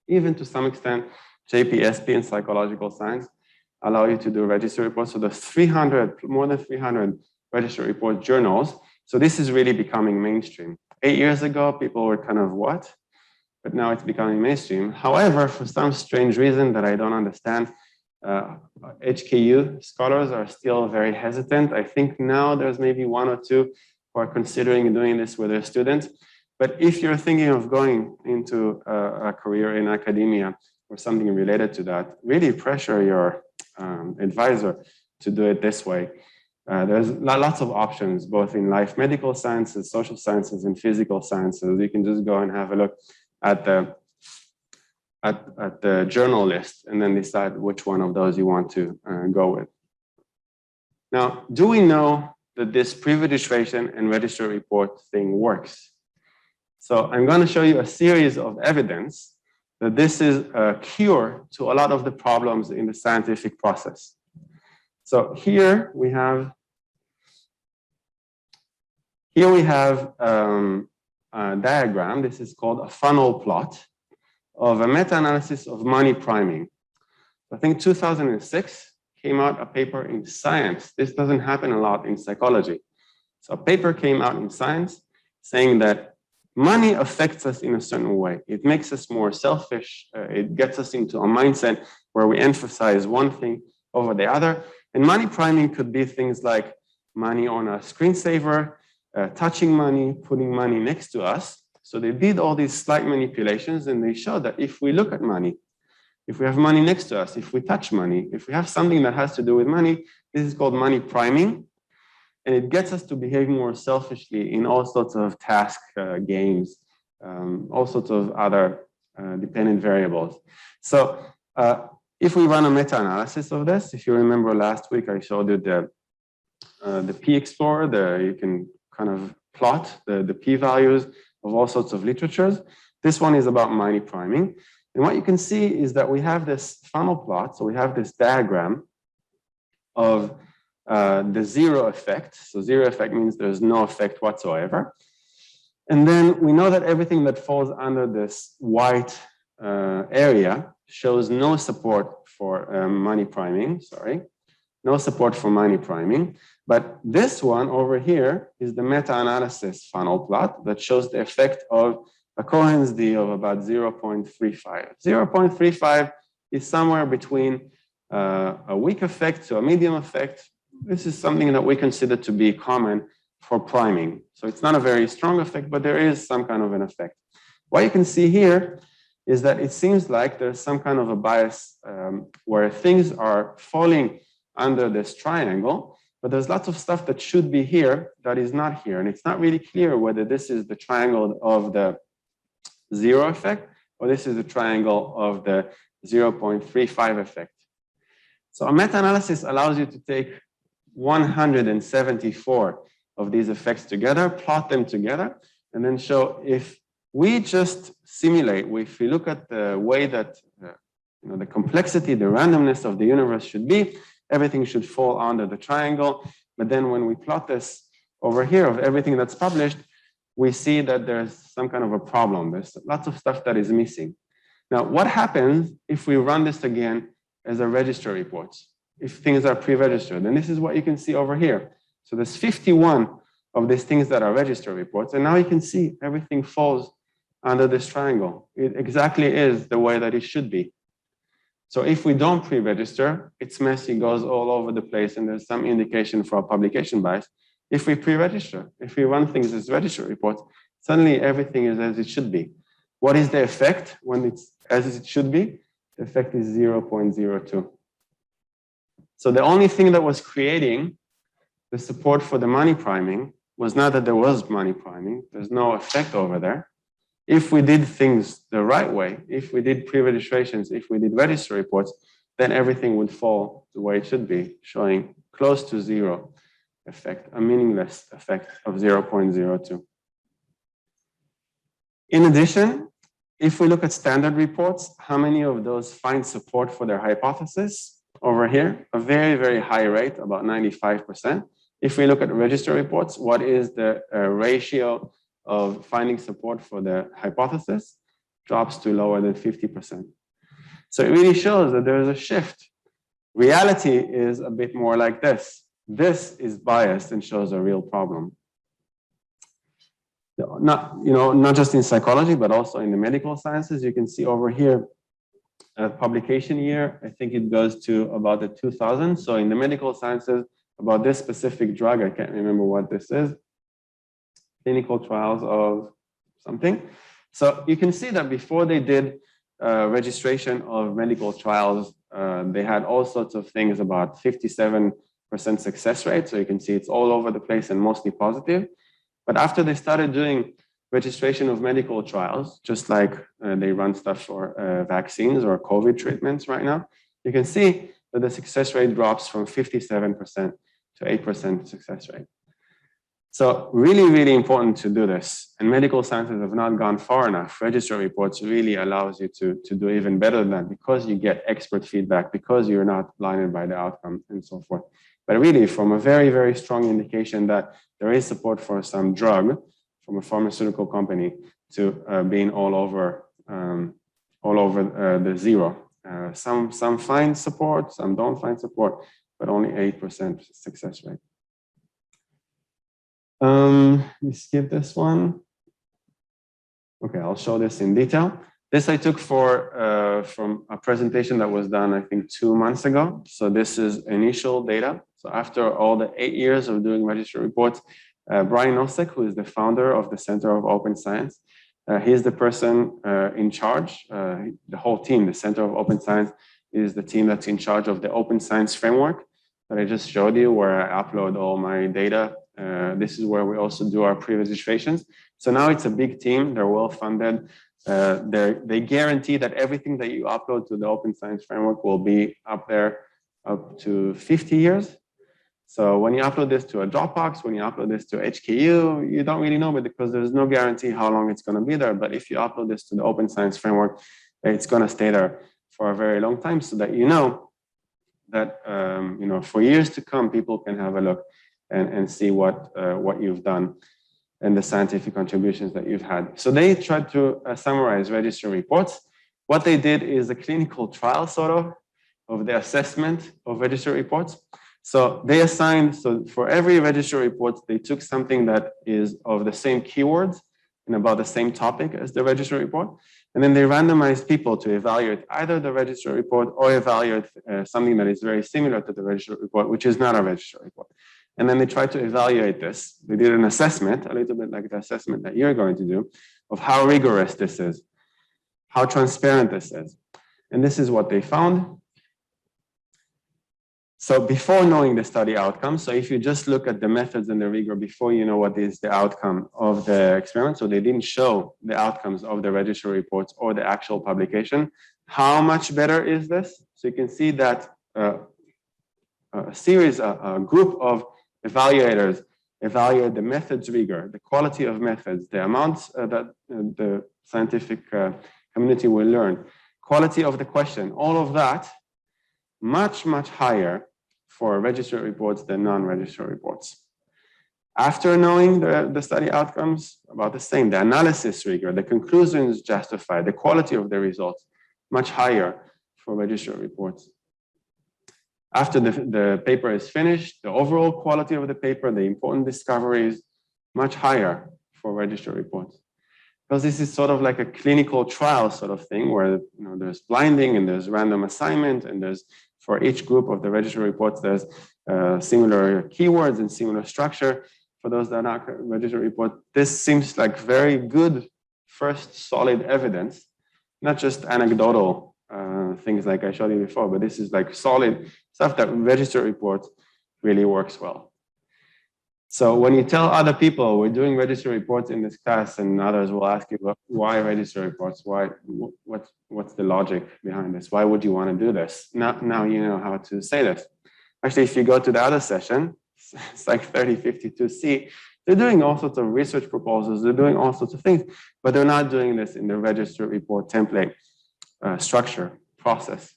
even to some extent, JPSP in psychological science, allow you to do registry reports. So there's more than 300 registry report journals. So this is really becoming mainstream. 8 years ago, people were kind of, what? But now it's becoming mainstream. However, for some strange reason that I don't understand, HKU scholars are still very hesitant. I think now there's maybe 1 or 2 who are considering doing this with their students. But if you're thinking of going into a career in academia or something related to that, really pressure your advisor to do it this way. There's lots of options, both in life medical sciences, social sciences, and physical sciences. You can just go and have a look at the journal list and then decide which one of those you want to go with. Now, do we know that this pre-registration and registry report thing works? So I'm going to show you a series of evidence that this is a cure to a lot of the problems in the scientific process. So here we have a diagram. This is called a funnel plot of a meta-analysis of money priming. I think 2006 came out a paper in Science. This doesn't happen a lot in psychology. So a paper came out in Science saying that money affects us in a certain way. It makes us more selfish. It gets us into a mindset where we emphasize one thing over the other. And money priming could be things like money on a screensaver, touching money, putting money next to us. So they did all these slight manipulations, and they showed that if we look at money, if we have money next to us, if we touch money, if we have something that has to do with money, this is called money priming. And it gets us to behave more selfishly in all sorts of task games, all sorts of other dependent variables. So if we run a meta-analysis of this, if you remember last week, I showed you the P-Explorer, you can kind of plot the P-values of all sorts of literatures. This one is about money priming. And what you can see is that we have this funnel plot. So we have this diagram of the zero effect. So zero effect means there's no effect whatsoever. And then we know that everything that falls under this white area shows no support for money priming, no support for money priming. But this one over here is the meta-analysis funnel plot that shows the effect of a Cohen's d of about 0.35. 0.35 is somewhere between a weak effect to a medium effect. This is something that we consider to be common for priming. So it's not a very strong effect, but there is some kind of an effect. What you can see here is that it seems like there's some kind of a bias where things are falling under this triangle, but there's lots of stuff that should be here that is not here. And it's not really clear whether this is the triangle of the zero effect or this is the triangle of the 0.35 effect. So a meta-analysis allows you to take 174 of these effects together, plot them together, and then show if we just simulate, if we look at the way that the complexity, the randomness of the universe should be, everything should fall under the triangle. But then when we plot this over here of everything that's published, we see that there's some kind of a problem. There's lots of stuff that is missing. Now, what happens if we run this again as a register report? If things are pre-registered, and this is what you can see over here. So there's 51 of these things that are register reports, and now you can see everything falls under this triangle. It exactly is the way that it should be. So if we don't pre-register, it's messy, goes all over the place, and there's some indication for a publication bias. If we pre-register, if we run things as register reports, suddenly everything is as it should be. What is the effect when it's as it should be? The effect is 0.02. So the only thing that was creating the support for the money priming was not that there was money priming. There's no effect over there. If we did things the right way, if we did pre-registrations, if we did register reports, then everything would fall the way it should be, showing close to zero effect, a meaningless effect of 0.02. In addition, if we look at standard reports, how many of those find support for their hypothesis? Over here, a very, very high rate, about 95%. If we look at register reports, what is the ratio of finding support for the hypothesis? Drops to lower than 50%. So it really shows that there is a shift. Reality is a bit more like this. This is biased and shows a real problem. Not just in psychology, but also in the medical sciences. You can see over here, publication year, I think it goes to about the 2000. So in the medical sciences, about this specific drug, I can't remember what this is, clinical trials of something. So you can see that before they did registration of medical trials, they had all sorts of things about 57% success rate. So you can see it's all over the place and mostly positive. But after they started doing registration of medical trials, just like they run stuff for vaccines or COVID treatments right now, you can see that the success rate drops from 57% to 8% success rate. So really, really important to do this. And medical sciences have not gone far enough. Register reports really allows you to do even better than that because you get expert feedback, because you're not blinded by the outcome and so forth. But really, from a very, very strong indication that there is support for some drug from a pharmaceutical company to being all over the zero. Some find support, some don't find support, but only 8% success rate. Let me skip this one. Okay, I'll show this in detail. This I took from a presentation that was done, I think, 2 months ago. So this is initial data. So after all the 8 years of doing registry reports, Brian Nosek, who is the founder of the Center of Open Science, he's the person in charge. The whole team, the Center of Open Science, is the team that's in charge of the Open Science framework that I just showed you, where I upload all my data. This is where we also do our pre-registrations. So now it's a big team. They're well funded. They guarantee that everything that you upload to the Open Science framework will be up there up to 50 years. So when you upload this to a Dropbox, when you upload this to HKU, you don't really know, but because there's no guarantee how long it's going to be there. But if you upload this to the Open Science framework, it's going to stay there for a very long time, so that you know that for years to come, people can have a look and see what you've done and the scientific contributions that you've had. So they tried to summarize registry reports. What they did is a clinical trial sort of the assessment of registry reports. So they assigned, so for every registry report, they took something that is of the same keywords and about the same topic as the registry report. And then they randomized people to evaluate either the registry report or evaluate something that is very similar to the registry report, which is not a registry report. And then they tried to evaluate this. They did an assessment, a little bit like the assessment that you're going to do, of how rigorous this is, how transparent this is. And this is what they found. So before knowing the study outcome, so if you just look at the methods and the rigor before you know what is the outcome of the experiment, so they didn't show the outcomes of the registry reports or the actual publication, how much better is this? So you can see that a group of evaluators evaluate the methods rigor, the quality of methods, the amounts that the scientific community will learn, quality of the question, all of that, much, much higher for registered reports than non-registered reports. After knowing the study outcomes, about the same, the analysis rigor, the conclusions justified, the quality of the results, much higher for registered reports. After the paper is finished, the overall quality of the paper, the important discoveries, much higher for registered reports. Because this is sort of like a clinical trial sort of thing where there's blinding and there's random assignment and there's, for each group of the registry reports, there's similar keywords and similar structure. For those that are not registered report, this seems like very good first solid evidence, not just anecdotal things like I showed you before, but this is like solid stuff that registered reports really works well. So when you tell other people we're doing registered reports in this class, and others will ask you, why registered reports? Why? What's the logic behind this? Why would you want to do this? Now you know how to say this. Actually, if you go to the other session, Psych 3052C, they're doing all sorts of research proposals. They're doing all sorts of things, but they're not doing this in the registered report template structure process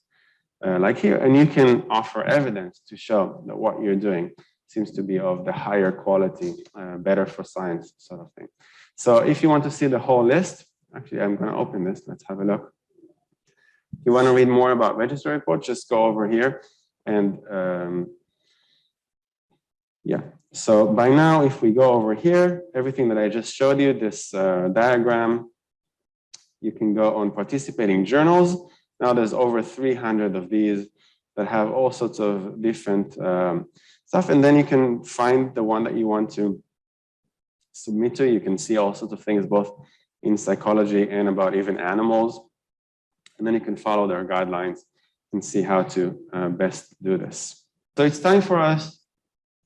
like here. And you can offer evidence to show that what you're doing seems to be of the higher quality, better for science sort of thing. So if you want to see the whole list, actually, I'm going to open this. Let's have a look. If you want to read more about registered reports, just go over here. And yeah, so by now, if we go over here, everything that I just showed you, this diagram, you can go on participating journals. Now there's over 300 of these that have all sorts of different stuff. And then you can find the one that you want to submit to. You can see all sorts of things, both in psychology and about even animals. And then you can follow their guidelines and see how to best do this. So it's time for us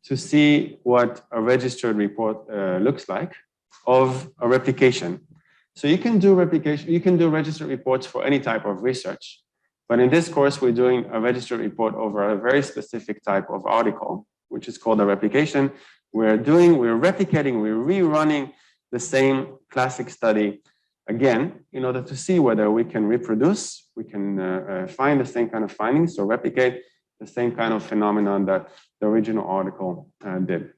to see what a registered report looks like of a replication. So you can do replication, you can do registered reports for any type of research. But in this course, we're doing a registered report over a very specific type of article, which is called a replication. We're replicating, we're rerunning the same classic study again, in order to see whether we can reproduce, we can find the same kind of findings, so replicate the same kind of phenomenon that the original article did.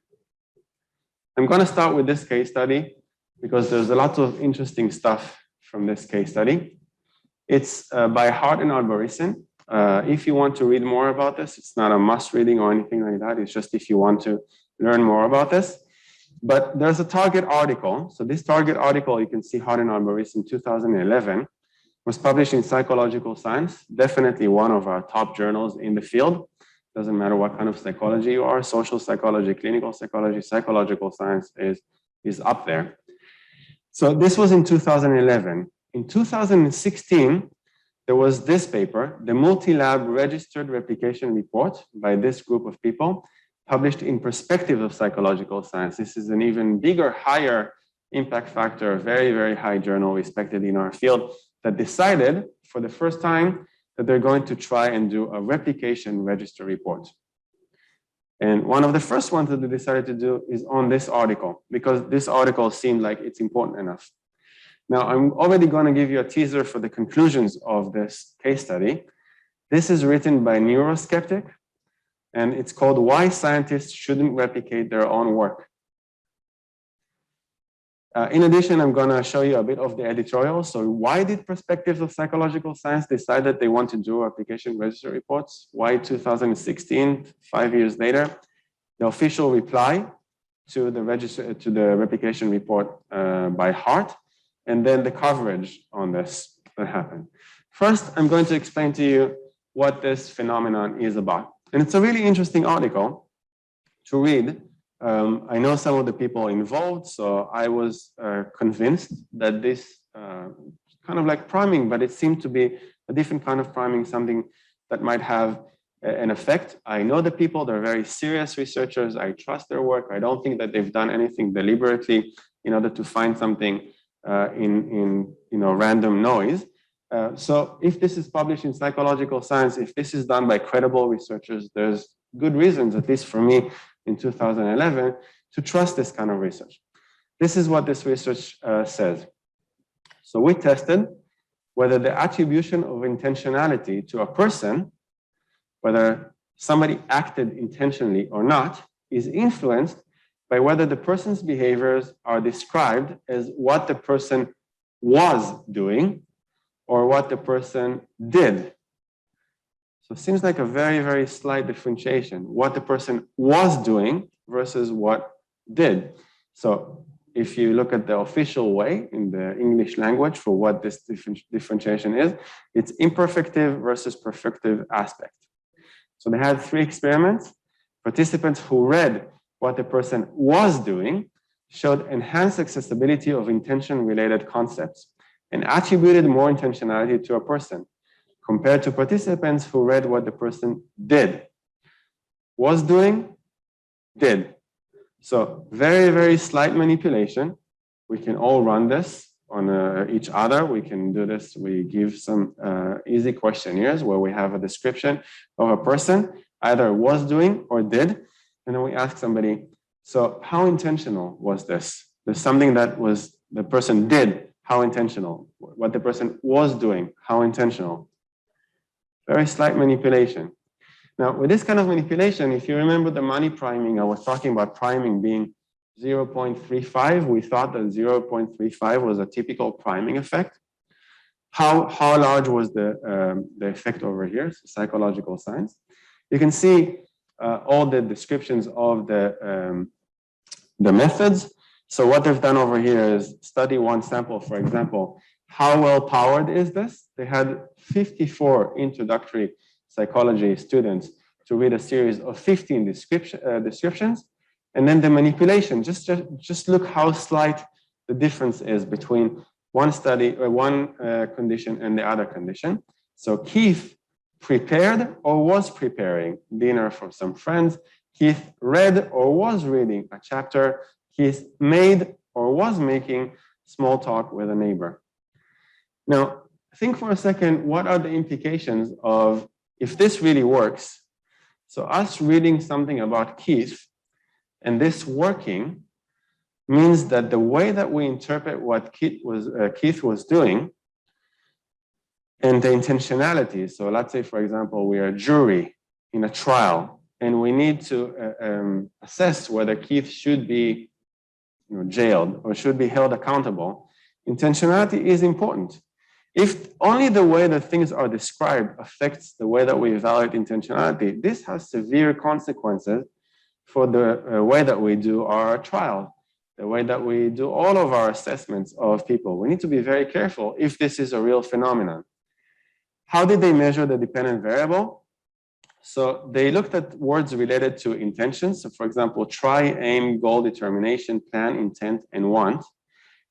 I'm going to start with this case study because there's a lot of interesting stuff from this case study. It's by Hart and Albertson. If you want to read more about this, it's not a must reading or anything like that. It's just if you want to learn more about this. But there's a target article. So this target article, you can see Hart and Arboris in 2011, was published in Psychological Science, definitely one of our top journals in the field. Doesn't matter what kind of psychology you are, social psychology, clinical psychology, psychological science is up there. So this was in 2011. In 2016, there was this paper, the multi-lab registered replication report by this group of people, published in Perspectives of Psychological Science. This is an even bigger, higher impact factor, very, very high journal respected in our field, that decided for the first time that they're going to try and do a replication register report. And one of the first ones that they decided to do is on this article, because this article seemed like it's important enough. Now, I'm already going to give you a teaser for the conclusions of this case study. This is written by Neuroskeptic, and it's called Why Scientists Shouldn't Replicate Their Own Work. In addition, I'm going to show you a bit of the editorial. So why did Perspectives of Psychological Science decide that they want to do replication register reports? Why 2016, 5 years later? The official reply to the replication report by Hart, and then the coverage on this that happened. First, I'm going to explain to you what this phenomenon is about. And it's a really interesting article to read. I know some of the people involved, so I was convinced that this kind of like priming, but it seemed to be a different kind of priming, something that might have an effect. I know the people, they're very serious researchers. I trust their work. I don't think that they've done anything deliberately in order to find something in random noise. So if this is published in Psychological Science, if this is done by credible researchers, there's good reasons, at least for me, in 2011, to trust this kind of research. This is what this research says. So we tested whether the attribution of intentionality to a person, whether somebody acted intentionally or not, is influenced by whether the person's behaviors are described as what the person was doing or what the person did. So it seems like a very, very slight differentiation, what the person was doing versus what did. So if you look at the official way in the English language for what this differentiation is, it's imperfective versus perfective aspect. So they had 3 experiments. Participants who read what the person was doing showed enhanced accessibility of intention-related concepts and attributed more intentionality to a person, compared to participants who read what the person did. Was doing, did. So very, very slight manipulation. We can all run this on each other. We can do this. We give some easy questionnaires where we have a description of a person, either was doing or did. And then we ask somebody, so how intentional was this? There's something that was the person did, how intentional? What the person was doing, how intentional? Very slight manipulation. Now, with this kind of manipulation, if you remember the money priming, I was talking about priming being 0.35. We thought that 0.35 was a typical priming effect. How large was the effect over here? So Psychological Science. You can see all the descriptions of the methods. So what they've done over here is study one sample, for example. How well powered is this? They had 54 introductory psychology students to read a series of 15 descriptions. And then the manipulation, just look how slight the difference is between one study or one condition and the other condition. So Keith prepared or was preparing dinner for some friends. Keith read or was reading a chapter. Keith made or was making small talk with a neighbor. Now, think for a second, what are the implications of if this really works? So us reading something about Keith and this working means that the way that we interpret what Keith was doing and the intentionality. So let's say, for example, we are a jury in a trial and we need to assess whether Keith should be jailed or should be held accountable. Intentionality is important. If only the way that things are described affects the way that we evaluate intentionality, this has severe consequences for the way that we do our trial. the way that we do all of our assessments of people. We need to be very careful if this is a real phenomenon. How did they measure the dependent variable? So they looked at words related to intentions. So for example, try, aim, goal, determination, plan, intent, and want.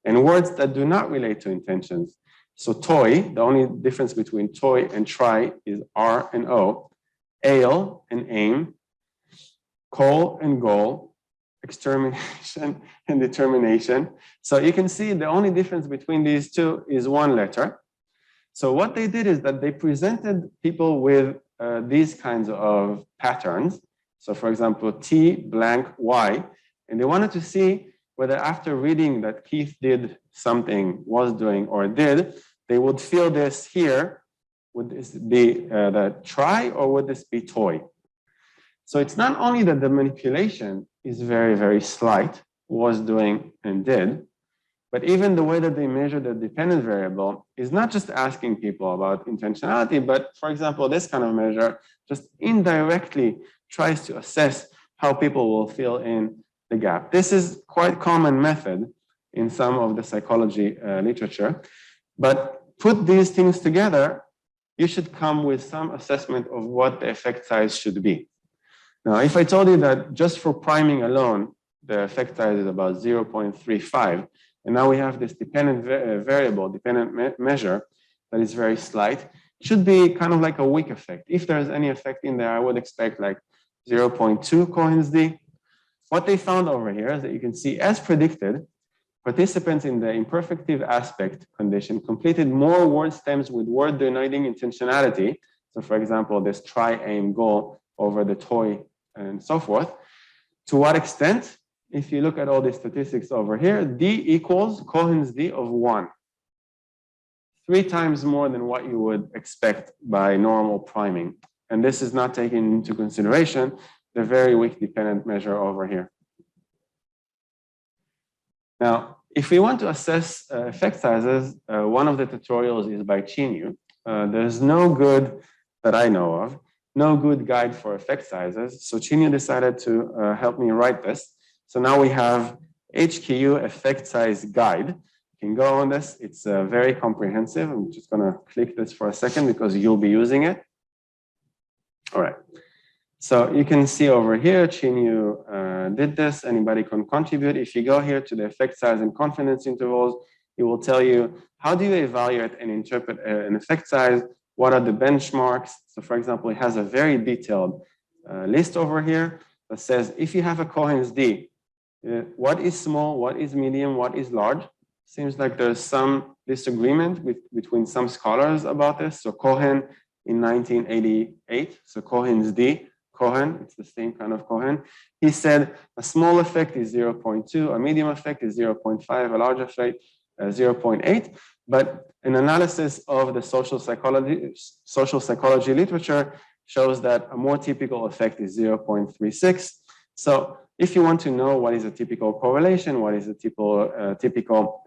And words that do not relate to intentions. So toy, the only difference between toy and try is R and O. Ale and aim. Call and goal. Extermination and determination. So you can see the only difference between these two is one letter. So what they did is that they presented people with these kinds of patterns. So for example, T blank Y, and they wanted to see whether after reading that Keith did something, was doing, or did, they would feel this here. Would this be the try, or would this be toy? So it's not only that the manipulation is very, very slight, was doing and did, but even the way that they measure the dependent variable is not just asking people about intentionality, but for example, this kind of measure just indirectly tries to assess how people will fill in the gap. This is quite common method in some of the psychology literature, but put these things together, you should come with some assessment of what the effect size should be. Now, if I told you that just for priming alone, the effect size is about 0.35, and now we have this dependent variable, dependent measure that is very slight, it should be kind of like a weak effect. If there's any effect in there, I would expect like 0.2 Cohen's d. What they found over here is that you can see, as predicted, participants in the imperfective aspect condition completed more word stems with word denoting intentionality. So for example, this try, aim, goal over the toy and so forth. To what extent? If you look at all the statistics over here, D equals Cohen's d of 1. 3 times more than what you would expect by normal priming. And this is not taking into consideration the very weak dependent measure over here. Now, if we want to assess effect sizes, one of the tutorials is by Chinyu. There's no good that I know of, no good guide for effect sizes. So Chinyu decided to help me write this. So now we have HQU effect size guide. You can go on this. It's very comprehensive. I'm just going to click this for a second because you'll be using it. All right. So you can see over here, Chinyu did this. Anybody can contribute. If you go here to the effect size and confidence intervals, it will tell you how do you evaluate and interpret an effect size? What are the benchmarks? So for example, it has a very detailed list over here that says if you have a Cohen's d, what is small, what is medium, what is large? Seems like there's some disagreement between some scholars about this. So Cohen in 1988, so Cohen's d, Cohen, it's the same kind of Cohen. He said a small effect is 0.2, a medium effect is 0.5, a large effect 0.8. But an analysis of the social psychology literature shows that a more typical effect is 0.36. So if you want to know what is a typical correlation, what is a typical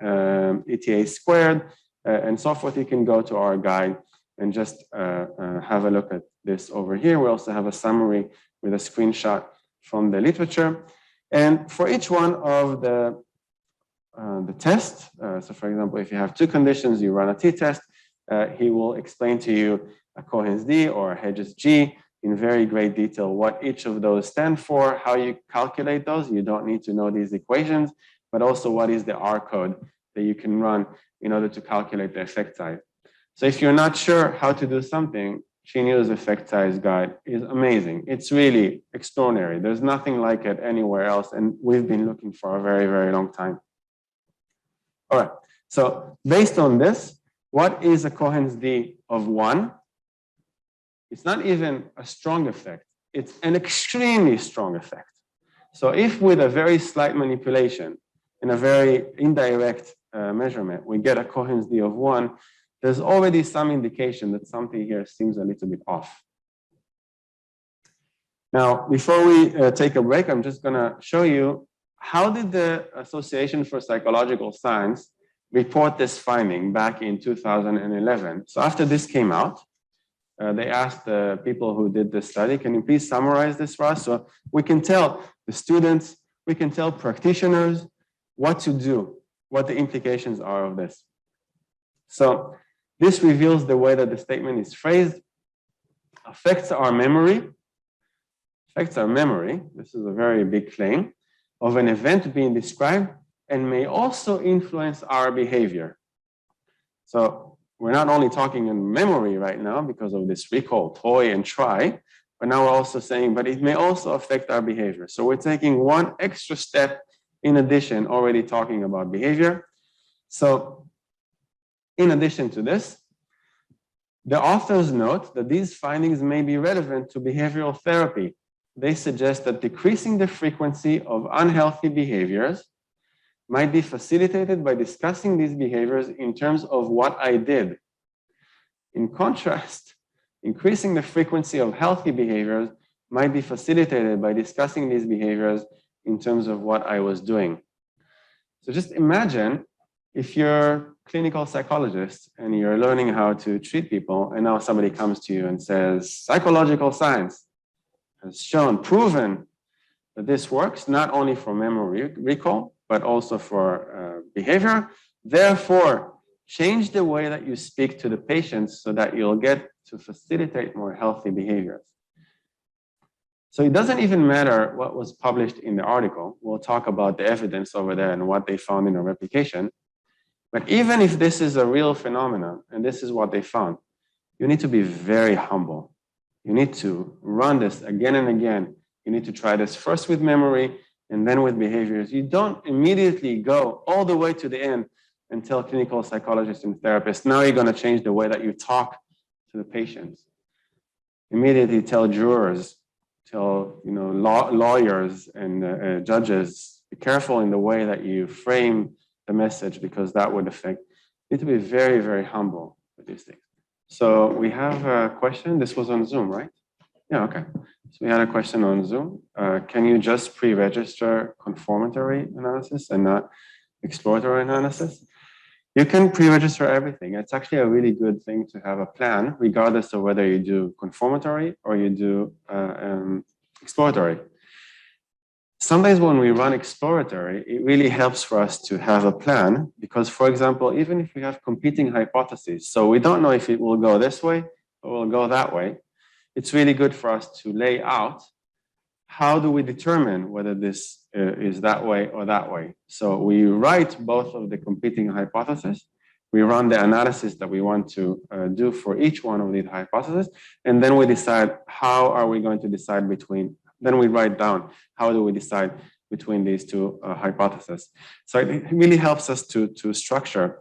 ETA squared, and so forth, you can go to our guide and just have a look at this over here. We also have a summary with a screenshot from the literature. And for each one of the test, so for example, if you have 2 conditions, you run a t-test, he will explain to you a Cohen's d or a Hedges g in very great detail what each of those stand for, how you calculate those. You don't need to know these equations, but also what is the R code that you can run in order to calculate the effect size. So if you're not sure how to do something, Chinyu's effect size guide is amazing. It's really extraordinary. There's nothing like it anywhere else, and we've been looking for a very, very long time. All right, so based on this, what is a Cohen's d of 1? It's not even a strong effect. It's an extremely strong effect. So if with a very slight manipulation and a very indirect measurement, we get a Cohen's d of 1, there's already some indication that something here seems a little bit off. Now, before we take a break, I'm just going to show you how did the Association for Psychological Science report this finding back in 2011. So after this came out, they asked the people who did this study, can you please summarize this for us? So we can tell the students, we can tell practitioners, what to do, what the implications are of this. So this reveals the way that the statement is phrased, affects our memory. Affects our memory, this is a very big claim, of an event being described, and may also influence our behavior. So we're not only talking in memory right now because of this recall, toy and try, but now we're also saying, but it may also affect our behavior. So we're taking one extra step in addition, already talking about behavior. So in addition to this, the authors note that these findings may be relevant to behavioral therapy. They suggest that decreasing the frequency of unhealthy behaviors might be facilitated by discussing these behaviors in terms of what I did. In contrast, increasing the frequency of healthy behaviors might be facilitated by discussing these behaviors in terms of what I was doing. So just imagine if you're a clinical psychologist and you're learning how to treat people, and now somebody comes to you and says, psychological science has shown, proven that this works not only for memory recall, but also for behavior. Therefore, change the way that you speak to the patients so that you'll get to facilitate more healthy behaviors. So it doesn't even matter what was published in the article. We'll talk about the evidence over there and what they found in a replication. But even if this is a real phenomenon, and this is what they found, you need to be very humble. You need to run this again and again. You need to try this first with memory and then with behaviors. You don't immediately go all the way to the end and tell clinical psychologists and therapists, now you're going to change the way that you talk to the patients. Immediately tell jurors, tell lawyers and judges, be careful in the way that you frame the message, because that would affect. You need to be very, very humble with these things. So we have a question. This was on Zoom, right? Yeah, okay. So we had a question on Zoom. Can you just pre-register confirmatory analysis and not exploratory analysis? You can pre-register everything. It's actually a really good thing to have a plan, regardless of whether you do confirmatory or you do exploratory. Sometimes when we run exploratory, it really helps for us to have a plan because, for example, even if we have competing hypotheses, so we don't know if it will go this way or will go that way, it's really good for us to lay out how do we determine whether this is that way or that way. So we write both of the competing hypotheses, we run the analysis that we want to do for each one of these hypotheses, and then we decide how are we going to decide between. Then we write down how do we decide between these two hypotheses. So it really helps us to structure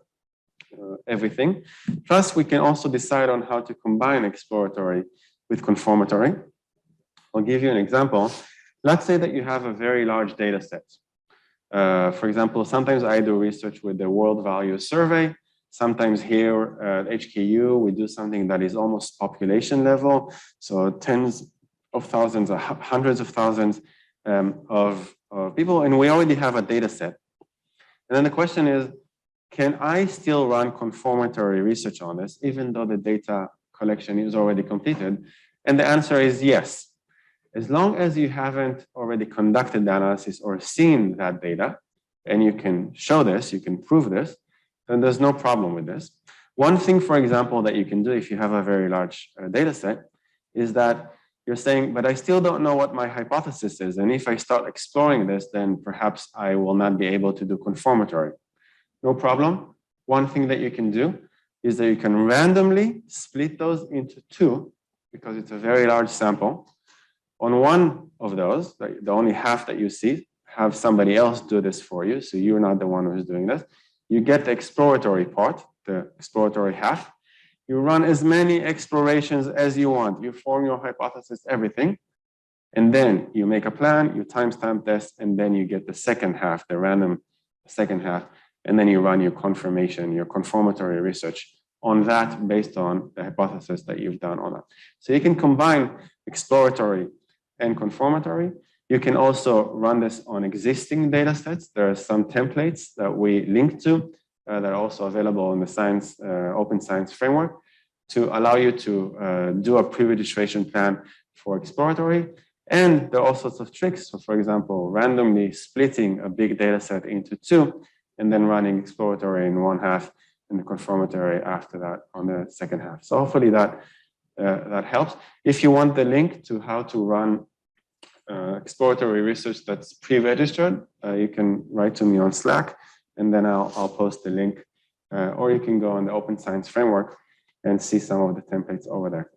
everything. Plus, we can also decide on how to combine exploratory with confirmatory. I'll give you an example. Let's say that you have a very large data set. For example, sometimes I do research with the World Value Survey. Sometimes here at HKU, we do something that is almost population level. So tens of thousands or hundreds of thousands of people, and we already have a data set. And then the question is, can I still run confirmatory research on this, even though the data collection is already completed? And the answer is yes. As long as you haven't already conducted the analysis or seen that data, and you can show this, you can prove this, then there's no problem with this. One thing, for example, that you can do if you have a very large data set is that you're saying, but I still don't know what my hypothesis is. And if I start exploring this, then perhaps I will not be able to do confirmatory. No problem. One thing that you can do is that you can randomly split those into two, because it's a very large sample. On one of those, the only half that you see, have somebody else do this for you. So you're not the one who's doing this. You get the exploratory part, the exploratory half. You run as many explorations as you want. You form your hypothesis, everything. And then you make a plan, you timestamp this, and then you get the second half, the random second half. And then you run your confirmation, your confirmatory research on that based on the hypothesis that you've done on that. So you can combine exploratory and confirmatory. You can also run this on existing data sets. There are some templates that we link to that are also available in the science, open science framework to allow you to do a pre-registration plan for exploratory. And there are all sorts of tricks. So for example, randomly splitting a big data set into two and then running exploratory in one half and the confirmatory after that on the second half. So hopefully that helps. If you want the link to how to run exploratory research that's pre-registered, you can write to me on Slack, and then I'll post the link, or you can go on the Open Science Framework and see some of the templates over there.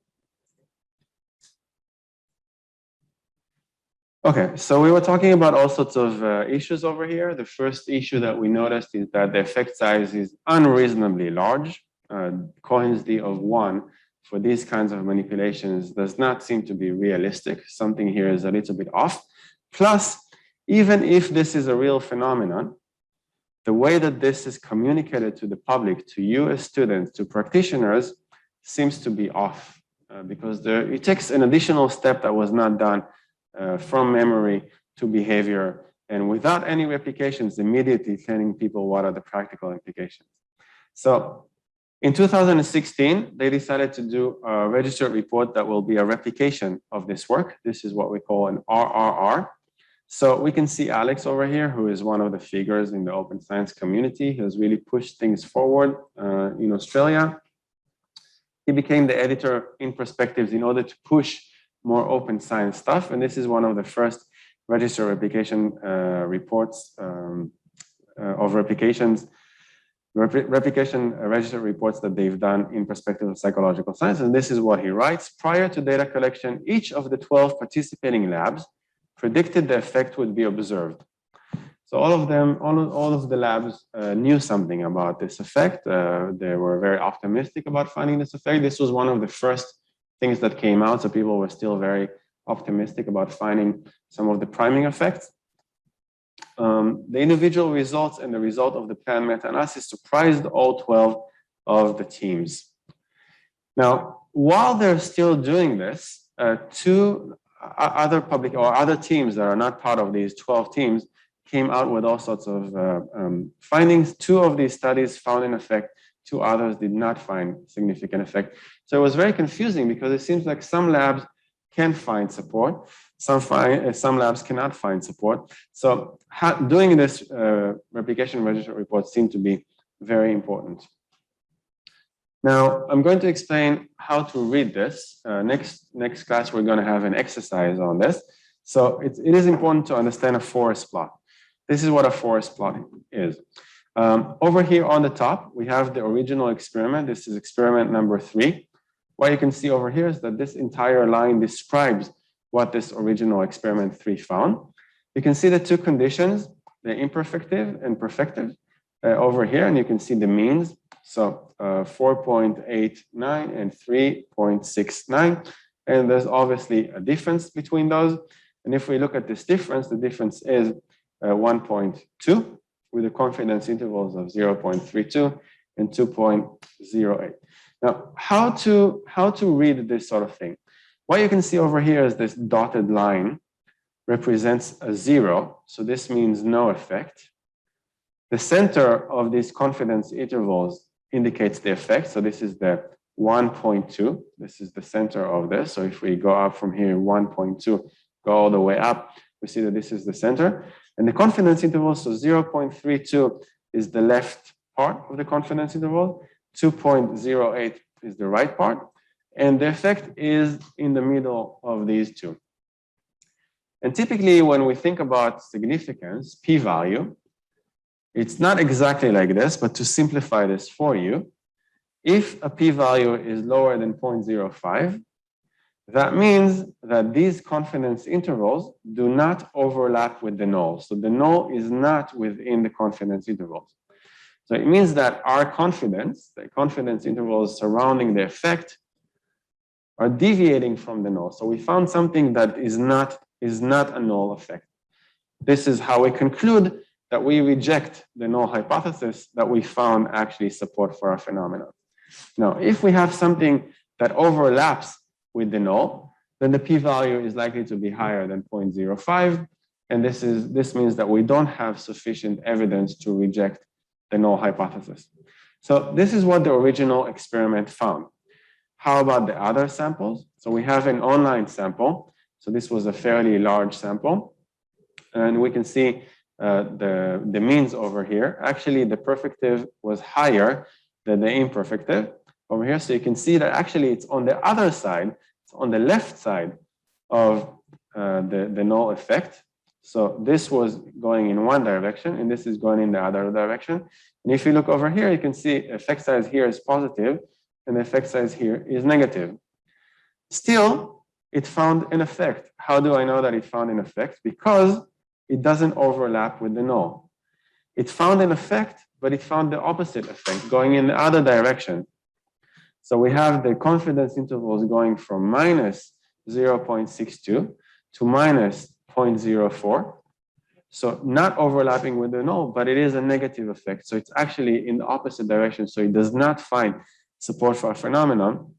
Okay, so we were talking about all sorts of issues over here. The first issue that we noticed is that the effect size is unreasonably large. Cohen's d of 1 for these kinds of manipulations does not seem to be realistic. Something here is a little bit off. Plus, even if this is a real phenomenon, the way that this is communicated to the public, to you as students, to practitioners, seems to be off because it takes an additional step that was not done from memory to behavior, and without any replications, immediately telling people what are the practical implications. So in 2016, they decided to do a registered report that will be a replication of this work. This is what we call an RRR. So we can see Alex over here, who is one of the figures in the open science community. He has really pushed things forward in Australia. He became the editor in Perspectives in order to push more open science stuff. And this is one of the first registered replication reports of replication registered reports that they've done in Perspective of Psychological Science. And this is what he writes. Prior to data collection, each of the 12 participating labs predicted the effect would be observed. So all of the labs knew something about this effect. They were very optimistic about finding this effect. This was one of the first things that came out, so people were still very optimistic about finding some of the priming effects. The individual results and the result of the planned meta-analysis surprised all 12 of the teams. Now, while they're still doing this, two other teams that are not part of these 12 teams came out with all sorts of findings. Two of these studies found an effect, two others did not find significant effect. So it was very confusing because it seems like some labs can find support, some labs cannot find support. So doing this replication registered report seemed to be very important. Now, I'm going to explain how to read this. Next class, we're going to have an exercise on this. So it is important to understand a forest plot. This is what a forest plot is. Over here on the top, we have the original experiment. This is experiment number 3. What you can see over here is that this entire line describes what this original experiment 3 found. You can see the two conditions, the imperfective and perfective over here, and you can see the means. So 4.89 and 3.69. And there's obviously a difference between those. And if we look at this difference, the difference is 1.2 with the confidence intervals of 0.32 and 2.08. Now, how to read this sort of thing? What you can see over here is this dotted line represents a 0. So this means no effect. The center of these confidence intervals indicates the effect. So this is the 1.2. This is the center of this. So if we go up from here, 1.2, go all the way up, we see that this is the center. And the confidence interval, so 0.32 is the left part of the confidence interval. 2.08 is the right part. And the effect is in the middle of these two. And typically, when we think about significance, p-value, it's not exactly like this, but to simplify this for you, if a p-value is lower than 0.05, that means that these confidence intervals do not overlap with the null. So the null is not within the confidence intervals. So it means that our confidence, the confidence intervals surrounding the effect, are deviating from the null. So we found something that is not a null effect. This is how we conclude that we reject the null hypothesis that we found actually support for our phenomenon. Now, if we have something that overlaps with the null, then the p-value is likely to be higher than 0.05. And this means that we don't have sufficient evidence to reject the null hypothesis. So this is what the original experiment found. How about the other samples? So we have an online sample. So this was a fairly large sample. And we can see the means over here. Actually, the perfective was higher than the imperfective over here. So you can see that actually it's on the other side, it's on the left side of the null effect. So this was going in one direction, and this is going in the other direction. And if you look over here, you can see effect size here is positive, and the effect size here is negative. Still, it found an effect. How do I know that it found an effect? Because it doesn't overlap with the null. It found an effect, but it found the opposite effect, going in the other direction. So we have the confidence intervals going from minus 0.62 to minus 0.04. So not overlapping with the null, but it is a negative effect. So it's actually in the opposite direction. So it does not find support for a phenomenon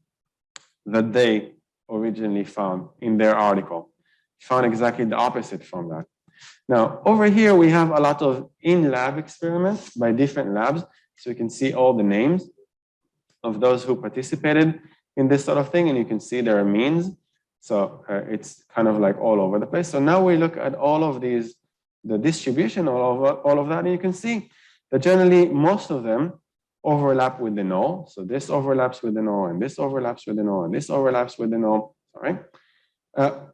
that they originally found in their article. It found exactly the opposite from that. Now, over here, we have a lot of in-lab experiments by different labs. So you can see all the names of those who participated in this sort of thing, and you can see their means. So it's kind of like all over the place. So now we look at all of these, the distribution, all of that, and you can see that generally most of them overlap with the null. So this overlaps with the null, and this overlaps with the null, and this overlaps with the null. All right.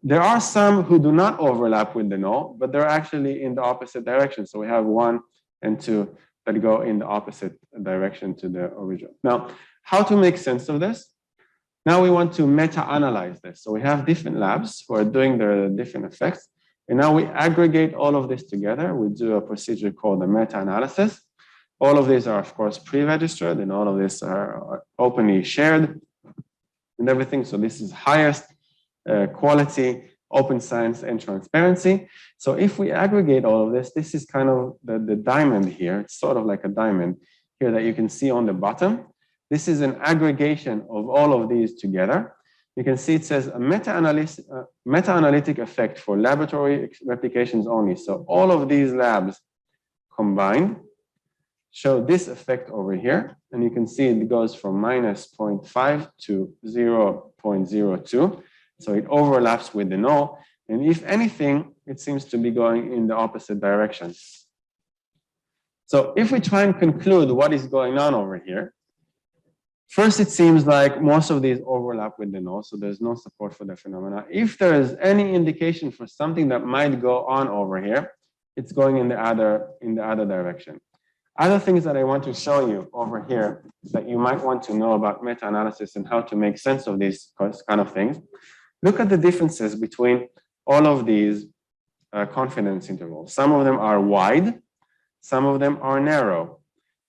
There are some who do not overlap with the null, but they're actually in the opposite direction. So we have 1 and 2 that go in the opposite direction to the original. Now, how to make sense of this? Now we want to meta-analyze this. So we have different labs who are doing their different effects. And now we aggregate all of this together. We do a procedure called a meta-analysis. All of these are, of course, pre-registered, and all of these are openly shared and everything. So this is highest quality, open science, and transparency. So if we aggregate all of this, this is kind of the diamond here. It's sort of like a diamond here that you can see on the bottom. This is an aggregation of all of these together. You can see it says a meta-analytic effect for laboratory replications only. So all of these labs combined show this effect over here. And you can see it goes from minus 0.5 to 0.02. So it overlaps with the null. And if anything, it seems to be going in the opposite direction. So if we try and conclude what is going on over here, first, it seems like most of these overlap with the null, so there's no support for the phenomena. If there is any indication for something that might go on over here, it's going in the other direction. Other things that I want to show you over here that you might want to know about meta-analysis and how to make sense of these kind of things. Look at the differences between all of these confidence intervals. Some of them are wide, some of them are narrow.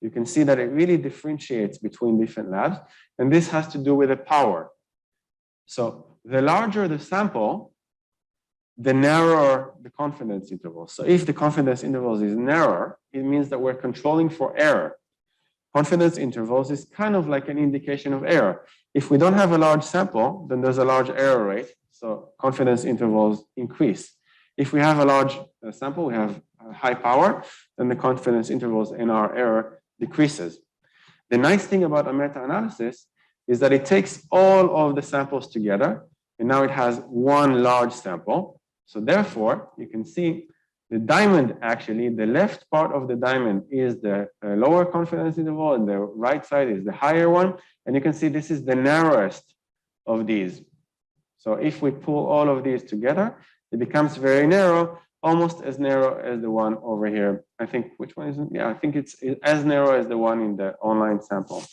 You can see that it really differentiates between different labs, and this has to do with the power. So the larger the sample, the narrower the confidence interval. So if the confidence intervals is narrower, it means that we're controlling for error. Confidence intervals is kind of like an indication of error. If we don't have a large sample, then there's a large error rate, so confidence intervals increase. If we have a large sample, we have high power, then the confidence intervals in our error decreases. The nice thing about a meta-analysis is that it takes all of the samples together, and now it has one large sample. So therefore, you can see the diamond, actually, the left part of the diamond is the lower confidence interval, and the right side is the higher one. And you can see this is the narrowest of these. So if we pull all of these together, it becomes very narrow, almost as narrow as the one over here. I think, which one is it? Yeah, I think it's as narrow as the one in the online sample.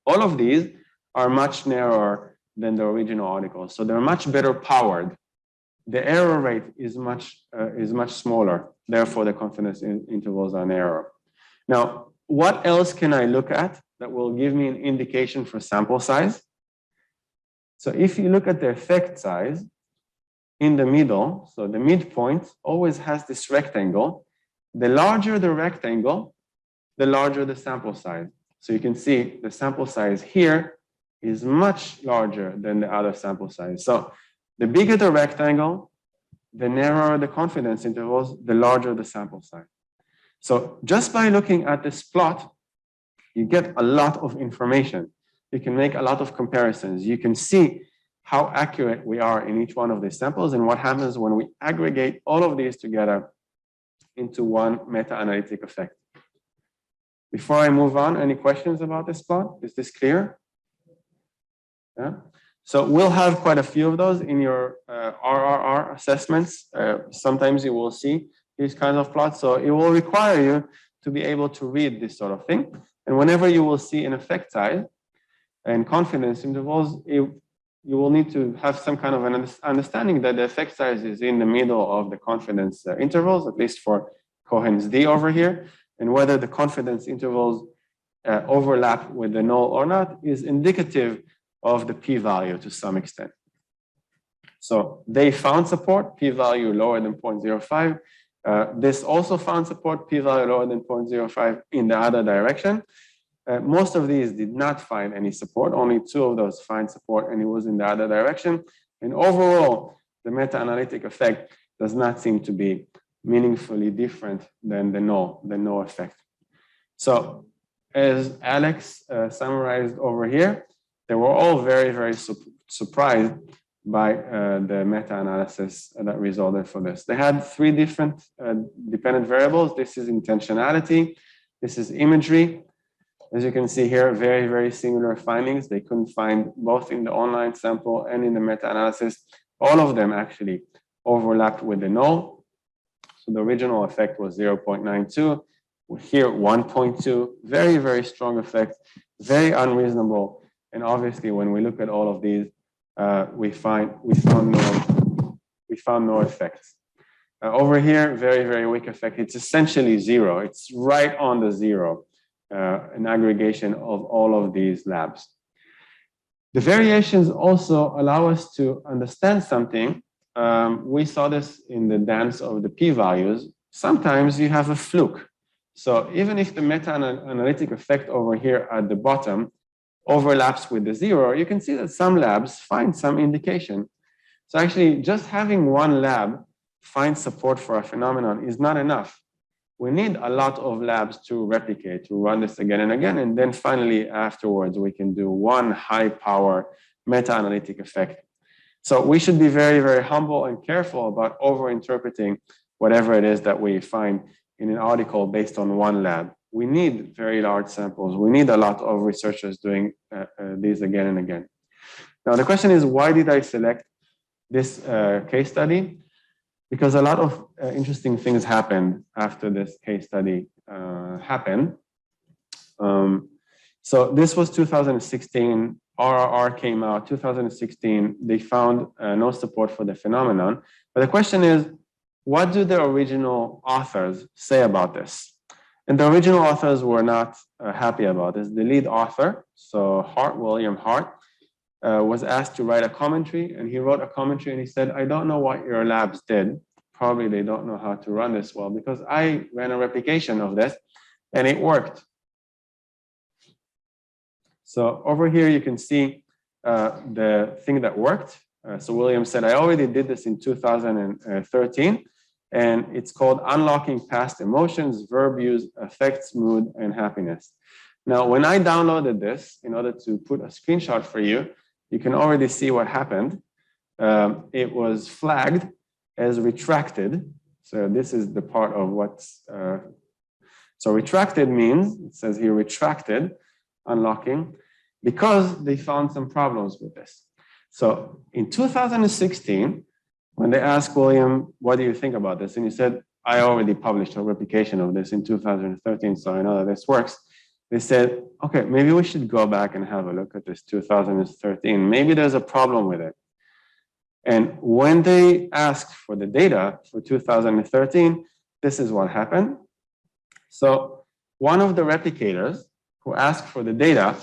All of these are much narrower than the original article. So they're much better powered. The error rate is much smaller. Therefore, the confidence intervals are narrower. Now, what else can I look at that will give me an indication for sample size? So if you look at the effect size in the middle, so the midpoint always has this rectangle. The larger the rectangle, the larger the sample size. So you can see the sample size here is much larger than the other sample size. So the bigger the rectangle, the narrower the confidence intervals, the larger the sample size. So just by looking at this plot, you get a lot of information. You can make a lot of comparisons. You can see how accurate we are in each one of these samples and what happens when we aggregate all of these together into one meta-analytic effect. Before I move on, any questions about this plot? Is this clear? Yeah. So we'll have quite a few of those in your RRR assessments. Sometimes you will see these kinds of plots. So it will require you to be able to read this sort of thing. And whenever you will see an effect size and confidence intervals, you will need to have some kind of an understanding that the effect size is in the middle of the confidence intervals, at least for Cohen's D over here. And whether the confidence intervals overlap with the null or not is indicative of the p-value to some extent. So they found support, p-value lower than 0.05. This also found support, p-value lower than 0.05 in the other direction. Most of these did not find any support. Only 2 of those find support, and it was in the other direction. And overall, the meta-analytic effect does not seem to be meaningfully different than the null effect. So as Alex summarized over here, they were all very, very surprised by the meta-analysis that resulted for this. They had 3 different dependent variables. This is intentionality. This is imagery. As you can see here, very, very similar findings. They couldn't find both in the online sample and in the meta-analysis. All of them actually overlapped with the null. So the original effect was 0.92. Here, 1.2. Very, very strong effect. Very unreasonable. And obviously, when we look at all of these, we found no effects. Over here, very, very weak effect. It's essentially 0. It's right on the 0. An aggregation of all of these labs. The variations also allow us to understand something. We saw this in the dance of the p-values. Sometimes you have a fluke. So even if the meta-analytic effect over here at the bottom overlaps with the 0, you can see that some labs find some indication. So actually, just having one lab find support for a phenomenon is not enough. We need a lot of labs to replicate, to run this again and again, and then finally afterwards we can do one high-power meta-analytic effect. So we should be very, very humble and careful about over-interpreting whatever it is that we find in an article based on one lab. We need very large samples. We need a lot of researchers doing these again and again. Now the question is, why did I select this case study? Because a lot of interesting things happened after this case study happened. So this was 2016, RRR came out, 2016, they found no support for the phenomenon. But the question is, what do the original authors say about this? And the original authors were not happy about this. The lead author, so William Hart, was asked to write a commentary, and he wrote a commentary and he said, I don't know what your labs did. Probably they don't know how to run this well, because I ran a replication of this and it worked. So over here you can see the thing that worked. So William said, I already did this in 2013, and it's called Unlocking Past Emotions, Verb Use, Affects, Mood, and Happiness. Now, when I downloaded this, in order to put a screenshot for you, you can already see what happened. It was flagged as retracted. So this is the part of what's, so retracted means, it says here retracted, unlocking, because they found some problems with this. So in 2016, when they asked William, what do you think about this? And he said, I already published a replication of this in 2013, so I know that this works. They said, okay, maybe we should go back and have a look at this 2013. Maybe there's a problem with it. And when they asked for the data for 2013, this is what happened. So one of the replicators who asked for the data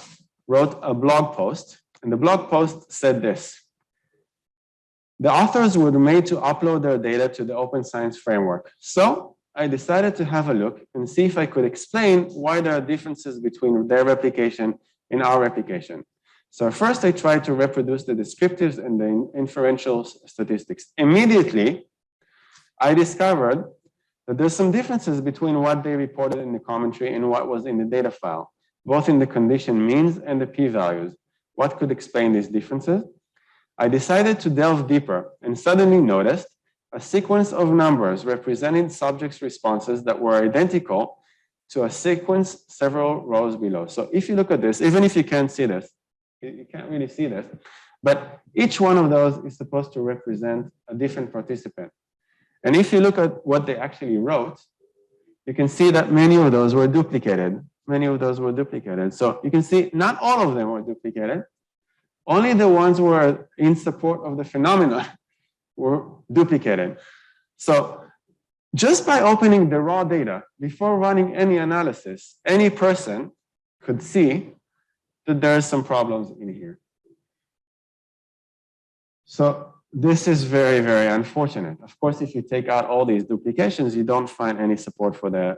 wrote a blog post, and the blog post said this: the authors were made to upload their data to the Open Science Framework. So I decided to have a look and see if I could explain why there are differences between their replication and our replication. So first I tried to reproduce the descriptives and the inferential statistics. Immediately, I discovered that there's some differences between what they reported in the commentary and what was in the data file, both in the condition means and the p-values. What could explain these differences? I decided to delve deeper and suddenly noticed a sequence of numbers representing subjects' responses that were identical to a sequence several rows below. So if you look at this, even if you can't see this, you can't really see this, but each one of those is supposed to represent a different participant. And if you look at what they actually wrote, you can see that many of those were duplicated. Many of those were duplicated. So you can see not all of them were duplicated. Only the ones who were in support of the phenomenon were duplicated. So just by opening the raw data, before running any analysis, any person could see that there are some problems in here. So this is very, very unfortunate. Of course, if you take out all these duplications, you don't find any support for the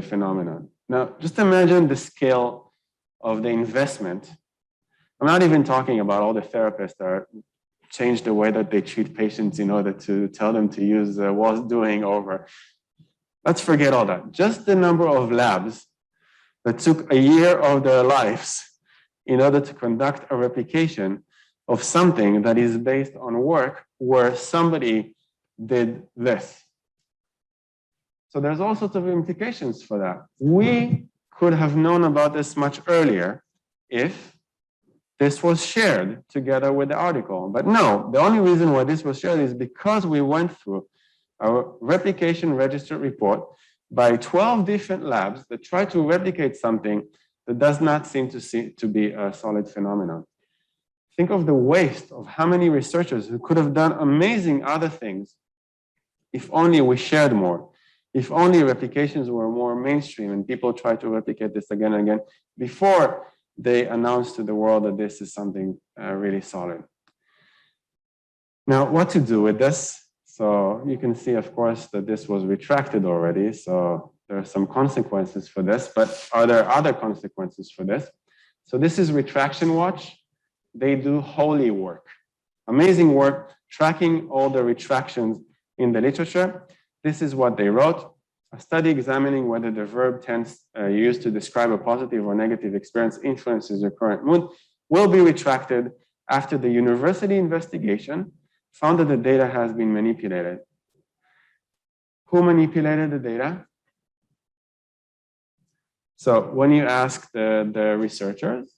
phenomenon. Now, just imagine the scale of the investment. I'm not even talking about all the therapists that change the way that they treat patients in order to tell them to use what's doing over. Let's forget all that. Just the number of labs that took a year of their lives in order to conduct a replication of something that is based on work where somebody did this. So there's all sorts of implications for that. We could have known about this much earlier if this was shared together with the article. But no, the only reason why this was shared is because we went through a replication registered report by 12 different labs that try to replicate something that does not seem to be a solid phenomenon. Think of the waste of how many researchers who could have done amazing other things if only we shared more, if only replications were more mainstream and people tried to replicate this again and again before they announced to the world that this is something really solid. Now, what to do with this? So you can see, of course, that this was retracted already. So there are some consequences for this, but are there other consequences for this? So this is Retraction Watch. They do holy work, amazing work, tracking all the retractions in the literature. This is what they wrote. A study examining whether the verb tense used to describe a positive or negative experience influences your current mood will be retracted after the university investigation found that the data has been manipulated. Who manipulated the data? So when you ask the researchers,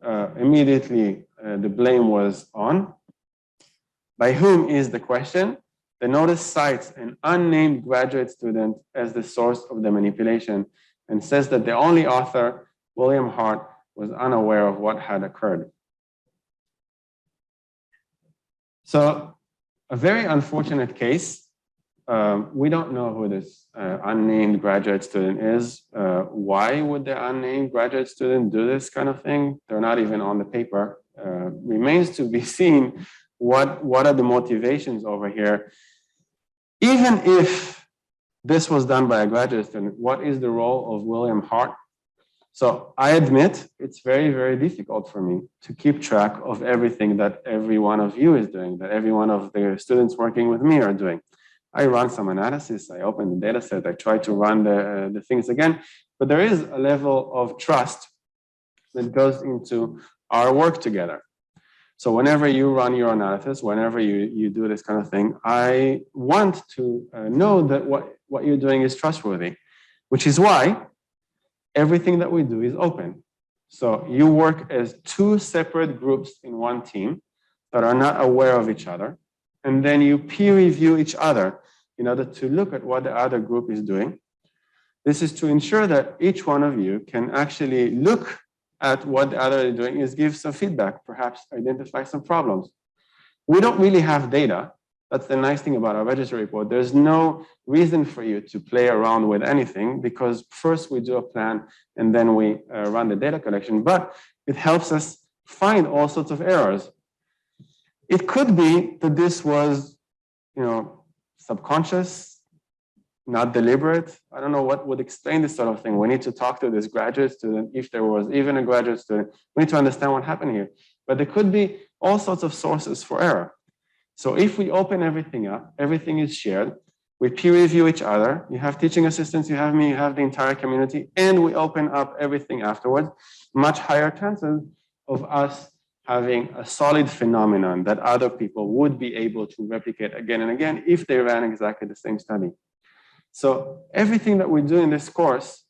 immediately the blame was on. By whom is the question? The notice cites an unnamed graduate student as the source of the manipulation and says that the only author, William Hart, was unaware of what had occurred. So a very unfortunate case. We don't know who this unnamed graduate student is. Why would the unnamed graduate student do this kind of thing? They're not even on the paper. Remains to be seen what are the motivations over here. Even if this was done by a graduate student, what is the role of William Hart? So I admit it's very, very difficult for me to keep track of everything that every one of you is doing, that every one of the students working with me are doing. I run some analysis, I open the data set, I try to run the things again, but there is a level of trust that goes into our work together. So whenever you run your analysis, whenever you do this kind of thing, I want to know that what you're doing is trustworthy, which is why everything that we do is open. So you work as two separate groups in one team that are not aware of each other, and then you peer review each other in order to look at what the other group is doing. This is to ensure that each one of you can actually look at what the other is doing, is give some feedback, perhaps identify some problems. We don't really have data. That's the nice thing about our registry report. There's no reason for you to play around with anything because first we do a plan and then we run the data collection, but it helps us find all sorts of errors. It could be that this was, subconscious, not deliberate. I don't know what would explain this sort of thing. We need to talk to this graduate student. If there was even a graduate student, we need to understand what happened here. But there could be all sorts of sources for error. So if we open everything up, everything is shared, we peer review each other, you have teaching assistants, you have me, you have the entire community, and we open up everything afterwards, much higher chances of us having a solid phenomenon that other people would be able to replicate again and again if they ran exactly the same study. So everything that we do in this course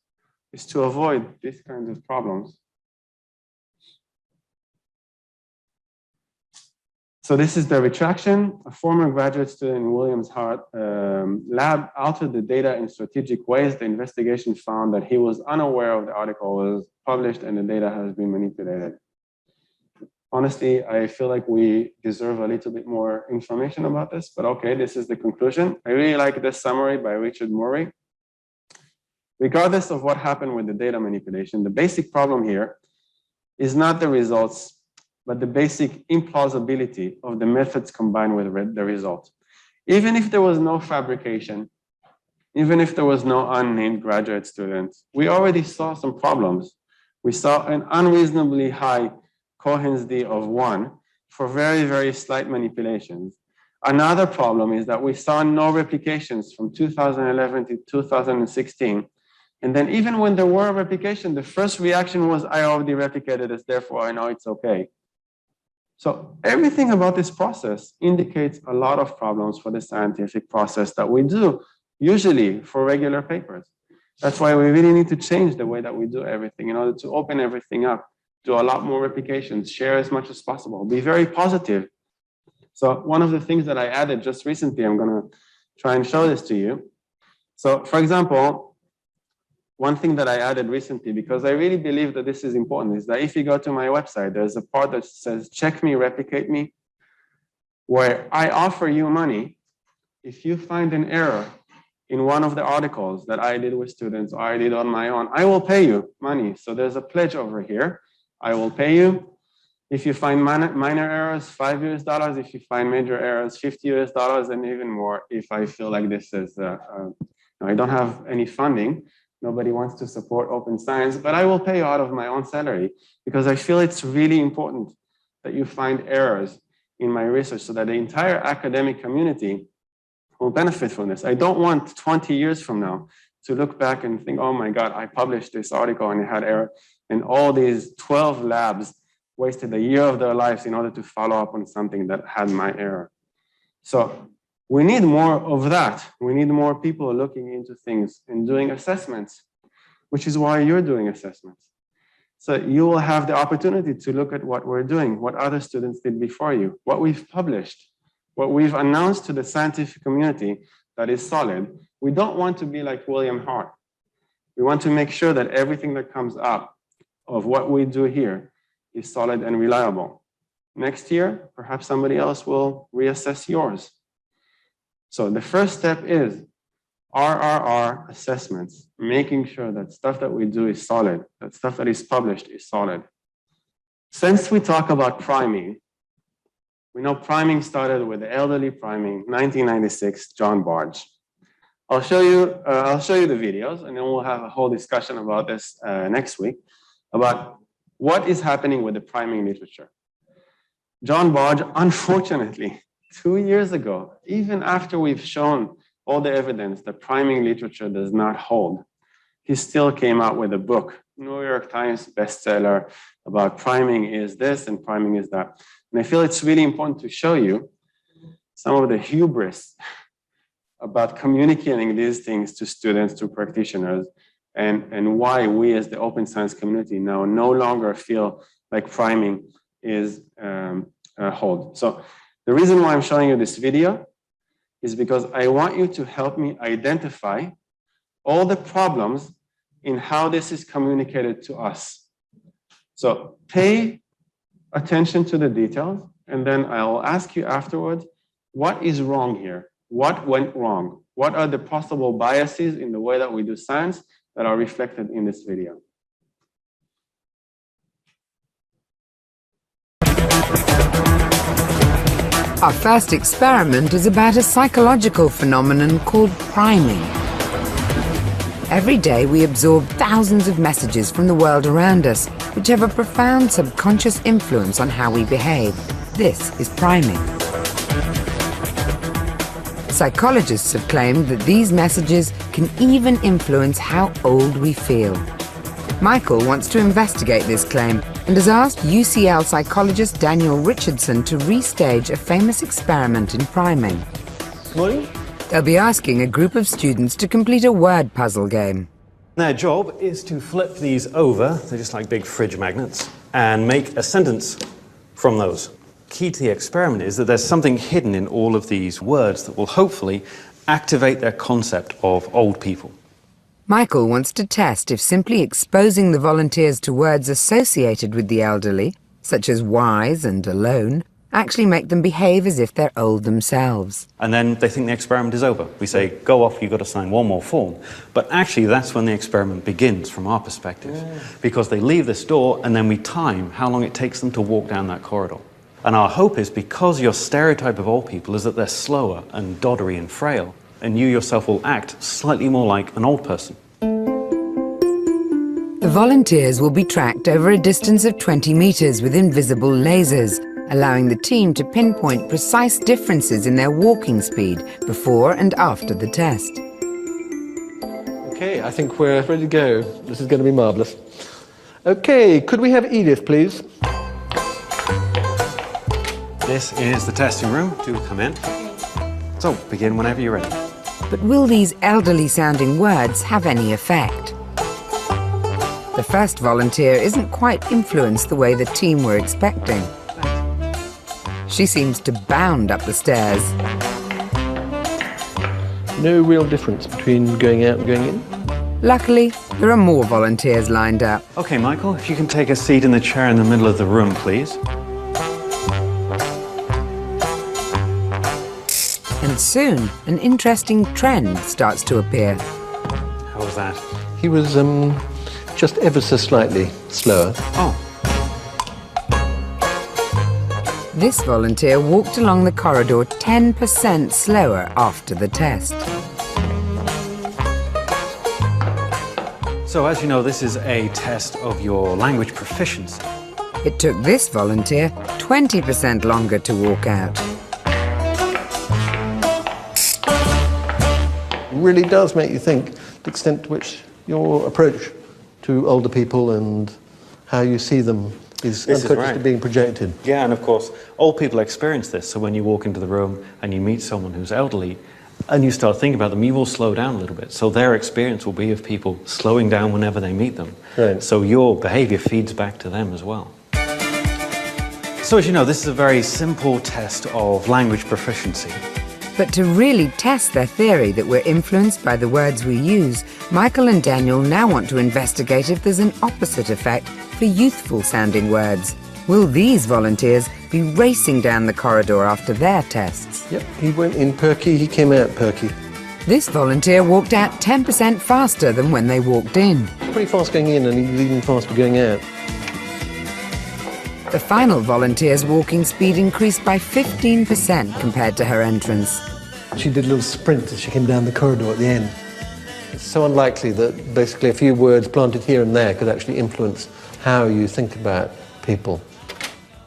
is to avoid these kinds of problems. So this is the retraction. A former graduate student in Williams Hart lab altered the data in strategic ways. The investigation found that he was unaware of the article was published and the data has been manipulated. Honestly, I feel like we deserve a little bit more information about this, but okay, this is the conclusion. I really like this summary by Richard Murray. Regardless of what happened with the data manipulation, the basic problem here is not the results, but the basic implausibility of the methods combined with the result. Even if there was no fabrication, even if there was no unnamed graduate students, we already saw some problems. We saw an unreasonably high Cohen's d of 1 for very, very slight manipulations. Another problem is that we saw no replications from 2011 to 2016. And then even when there were a replication, the first reaction was, I already replicated this, therefore I know it's okay. So everything about this process indicates a lot of problems for the scientific process that we do, usually for regular papers. That's why we really need to change the way that we do everything in order to open everything up, do a lot more replications, share as much as possible, be very positive. So one of the things that I added just recently, I'm going to try and show this to you. So for example, one thing that I added recently, because I really believe that this is important, is that if you go to my website, there's a part that says, check me, replicate me, where I offer you money. If you find an error in one of the articles that I did with students or I did on my own, I will pay you money. So there's a pledge over here. I will pay you. If you find minor errors, $5 US. If you find major errors, $50 US, and even more if I feel like this is, I don't have any funding. Nobody wants to support open science, but I will pay you out of my own salary because I feel it's really important that you find errors in my research so that the entire academic community will benefit from this. I don't want 20 years from now to look back and think, oh my God, I published this article and it had error, and all these 12 labs wasted a year of their lives in order to follow up on something that had my error. So we need more of that. We need more people looking into things and doing assessments, which is why you're doing assessments. So you will have the opportunity to look at what we're doing, what other students did before you, what we've published, what we've announced to the scientific community that is solid. We don't want to be like William Hart. We want to make sure that everything that comes up of what we do here is solid and reliable. Next year, perhaps somebody else will reassess yours. So the first step is RRR assessments, making sure that stuff that we do is solid, that stuff that is published is solid. Since we talk about priming, we know priming started with the elderly priming, 1996, John Barge. I'll show you the videos, and then we'll have a whole discussion about this next week, about what is happening with the priming literature. John Barge, unfortunately, 2 years ago, even after we've shown all the evidence that priming literature does not hold, he still came out with a book, New York Times bestseller, about priming is this and priming is that. And I feel it's really important to show you some of the hubris about communicating these things to students, to practitioners, and why we as the open science community now no longer feel like priming is hold. So the reason why I'm showing you this video is because I want you to help me identify all the problems in how this is communicated to us. So pay attention to the details, and then I'll ask you afterwards, what is wrong here? What went wrong? What are the possible biases in the way that we do science that are reflected in this video? Our first experiment is about a psychological phenomenon called priming. Every day we absorb thousands of messages from the world around us, which have a profound subconscious influence on how we behave. This is priming. Psychologists have claimed that these messages can even influence how old we feel. Michael wants to investigate this claim and has asked UCL psychologist Daniel Richardson to restage a famous experiment in priming. Good morning. They'll be asking a group of students to complete a word puzzle game. Their job is to flip these over, they're just like big fridge magnets, and make a sentence from those. Key to the experiment is that there's something hidden in all of these words that will hopefully activate their concept of old people. Michael wants to test if simply exposing the volunteers to words associated with the elderly, such as wise and alone, actually make them behave as if they're old themselves. And then they think the experiment is over. We say, go off, you've got to sign one more form. But actually, that's when the experiment begins from our perspective. Because they leave this door, and then we time how long it takes them to walk down that corridor. And our hope is, because your stereotype of old people is that they're slower and doddery and frail, and you yourself will act slightly more like an old person. The volunteers will be tracked over a distance of 20 meters with invisible lasers, allowing the team to pinpoint precise differences in their walking speed before and after the test. Okay, I think we're ready to go. This is going to be marvellous. Okay, could we have Edith, please? This is the testing room. Do come in. So, begin whenever you're ready. But will these elderly-sounding words have any effect? The first volunteer isn't quite influenced the way the team were expecting. She seems to bound up the stairs. No real difference between going out and going in? Luckily, there are more volunteers lined up. Okay, Michael, if you can take a seat in the chair in the middle of the room, please. And soon, an interesting trend starts to appear. How was that? He was just ever so slightly slower. Oh. This volunteer walked along the corridor 10% slower after the test. So, as you know, this is a test of your language proficiency. It took this volunteer 20% longer to walk out. It really does make you think the extent to which your approach to older people and how you see them is unconsciously being projected. Yeah, and of course, old people experience this. So when you walk into the room and you meet someone who's elderly and you start thinking about them, you will slow down a little bit. So their experience will be of people slowing down whenever they meet them. Right. So your behavior feeds back to them as well. So as you know, this is a very simple test of language proficiency. But to really test their theory that we're influenced by the words we use, Michael and Daniel now want to investigate if there's an opposite effect for youthful-sounding words. Will these volunteers be racing down the corridor after their tests? Yep, he went in perky, he came out perky. This volunteer walked out 10% faster than when they walked in. Pretty fast going in, and he's even faster going out. The final volunteer's walking speed increased by 15% compared to her entrance. She did a little sprint as she came down the corridor at the end. It's so unlikely that basically a few words planted here and there could actually influence how you think about people.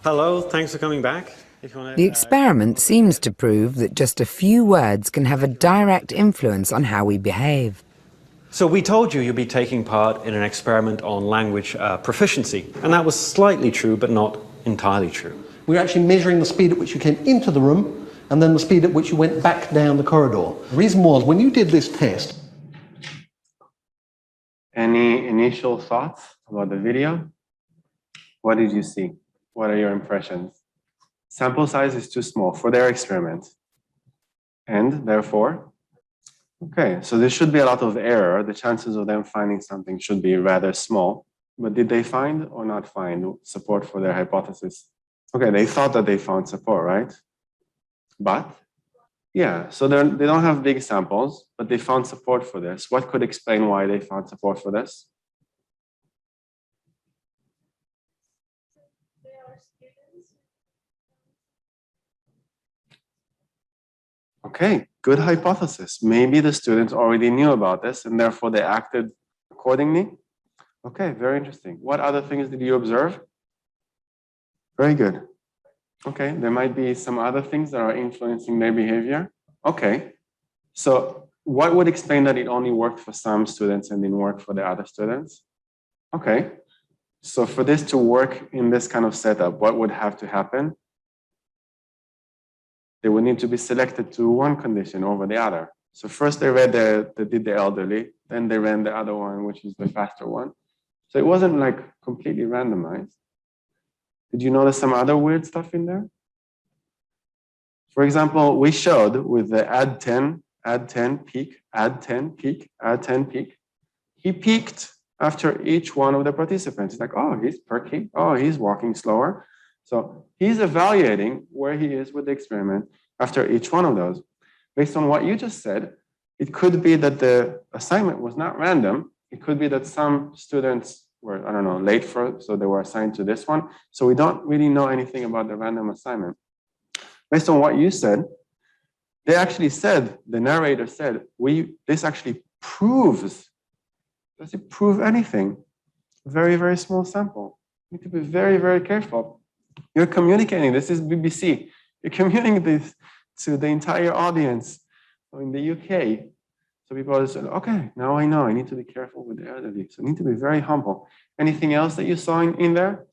Hello, thanks for coming back. The experiment seems to prove that just a few words can have a direct influence on how we behave. So we told you you'd be taking part in an experiment on language proficiency, and that was slightly true, but not entirely true. We're actually measuring the speed at which you came into the room and then the speed at which you went back down the corridor. The reason was, when you did this test... Any initial thoughts about the video? What did you see? What are your impressions? Sample size is too small for their experiment. And therefore, okay, so there should be a lot of error. The chances of them finding something should be rather small. But did they find or not find support for their hypothesis? Okay, they thought that they found support, right? But, yeah, so they don't have big samples, but they found support for this. What could explain why they found support for this? Okay, good hypothesis. Maybe the students already knew about this and therefore they acted accordingly. Okay, very interesting. What other things did you observe? Very good. Okay, there might be some other things that are influencing their behavior. Okay, so what would explain that it only worked for some students and didn't work for the other students? Okay, So for this to work in this kind of setup, what would have to happen? They would need to be selected to one condition over the other. So first they did the elderly, then they ran the other one, which is the faster one. So it wasn't like completely randomized. Did you notice some other weird stuff in there? For example, we showed with the add 10 peak, add 10 peak, add 10 peak. He peaked after each one of the participants. It's like, oh, he's perky. Oh, he's walking slower. So he's evaluating where he is with the experiment after each one of those. Based on what you just said, it could be that the assignment was not random. It could be that some students were, I don't know, late for, so they were assigned to this one. So we don't really know anything about the random assignment. Based on what you said, they actually said, the narrator said, this actually proves. Does it prove anything? Very, very small sample. You need to be very, very careful. You're communicating, this is BBC. You're communicating this to the entire audience in the UK. So people said, okay, now I know, I need to be careful with the elderly. So I need to be very humble. Anything else that you saw in there?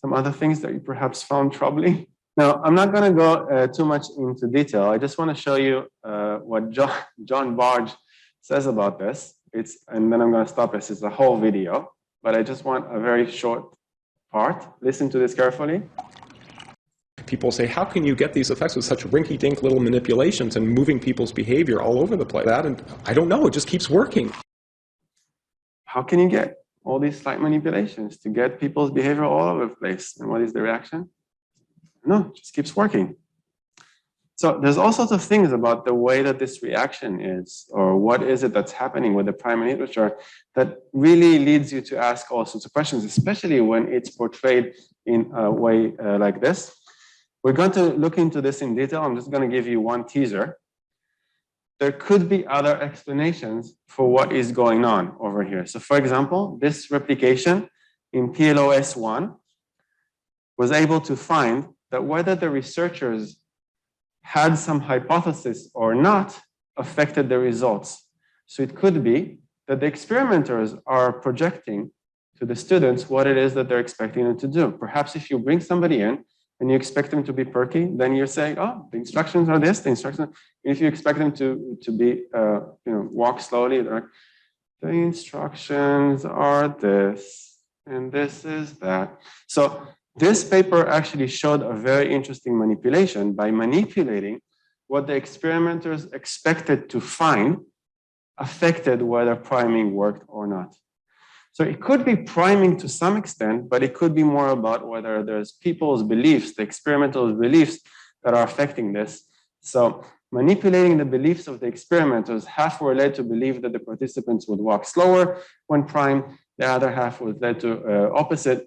Some other things that you perhaps found troubling? Now, I'm not going to go too much into detail. I just want to show you what John Barge says about this. And then I'm going to stop this. It's a whole video, but I just want a very short part. Listen to this carefully. People say, how can you get these effects with such rinky-dink little manipulations and moving people's behavior all over the place? And I don't know, it just keeps working. How can you get all these slight manipulations to get people's behavior all over the place? And what is the reaction? No, it just keeps working. So there's all sorts of things about the way that this reaction is, or what is it that's happening with the primary literature that really leads you to ask all sorts of questions, especially when it's portrayed in a way like this. We're going to look into this in detail. I'm just going to give you one teaser. There could be other explanations for what is going on over here. So for example, this replication in PLOS1 was able to find that whether the researchers had some hypothesis or not affected the results. So it could be that the experimenters are projecting to the students what it is that they're expecting them to do. Perhaps if you bring somebody in and you expect them to be perky, then you're saying, oh, the instructions are this, the instructions. If you expect them to be, walk slowly, the instructions are this, and this is that. So this paper actually showed a very interesting manipulation by manipulating what the experimenters expected to find affected whether priming worked or not. So it could be priming to some extent, but it could be more about whether there's people's beliefs, the experimenters' beliefs that are affecting this. So manipulating the beliefs of the experimenters, half were led to believe that the participants would walk slower when primed, the other half was led to opposite.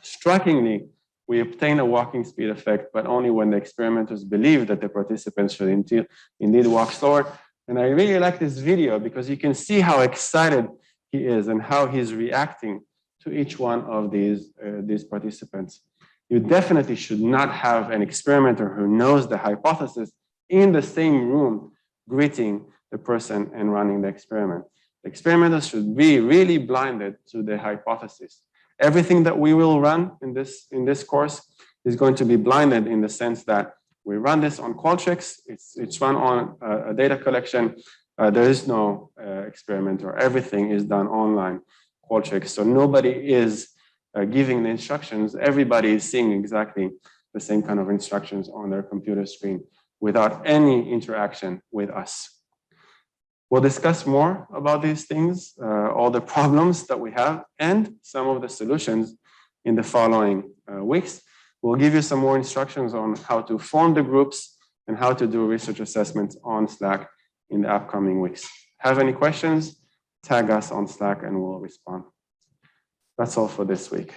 Strikingly, we obtain a walking speed effect, but only when the experimenters believe that the participants should indeed walk slower. And I really like this video because you can see how excited he is and how he's reacting to each one of these participants. You definitely should not have an experimenter who knows the hypothesis in the same room greeting the person and running the experiment. The experimenters should be really blinded to the hypothesis. Everything that we will run in this course is going to be blinded in the sense that we run this on Qualtrics, it's run on a data collection. There is no experimenter. Everything is done online, Qualtrics. So nobody is giving the instructions. Everybody is seeing exactly the same kind of instructions on their computer screen without any interaction with us. We'll discuss more about these things, all the problems that we have, and some of the solutions in the following weeks. We'll give you some more instructions on how to form the groups and how to do research assessments on Slack in the upcoming weeks. Have any questions? Tag us on Slack and we'll respond. That's all for this week.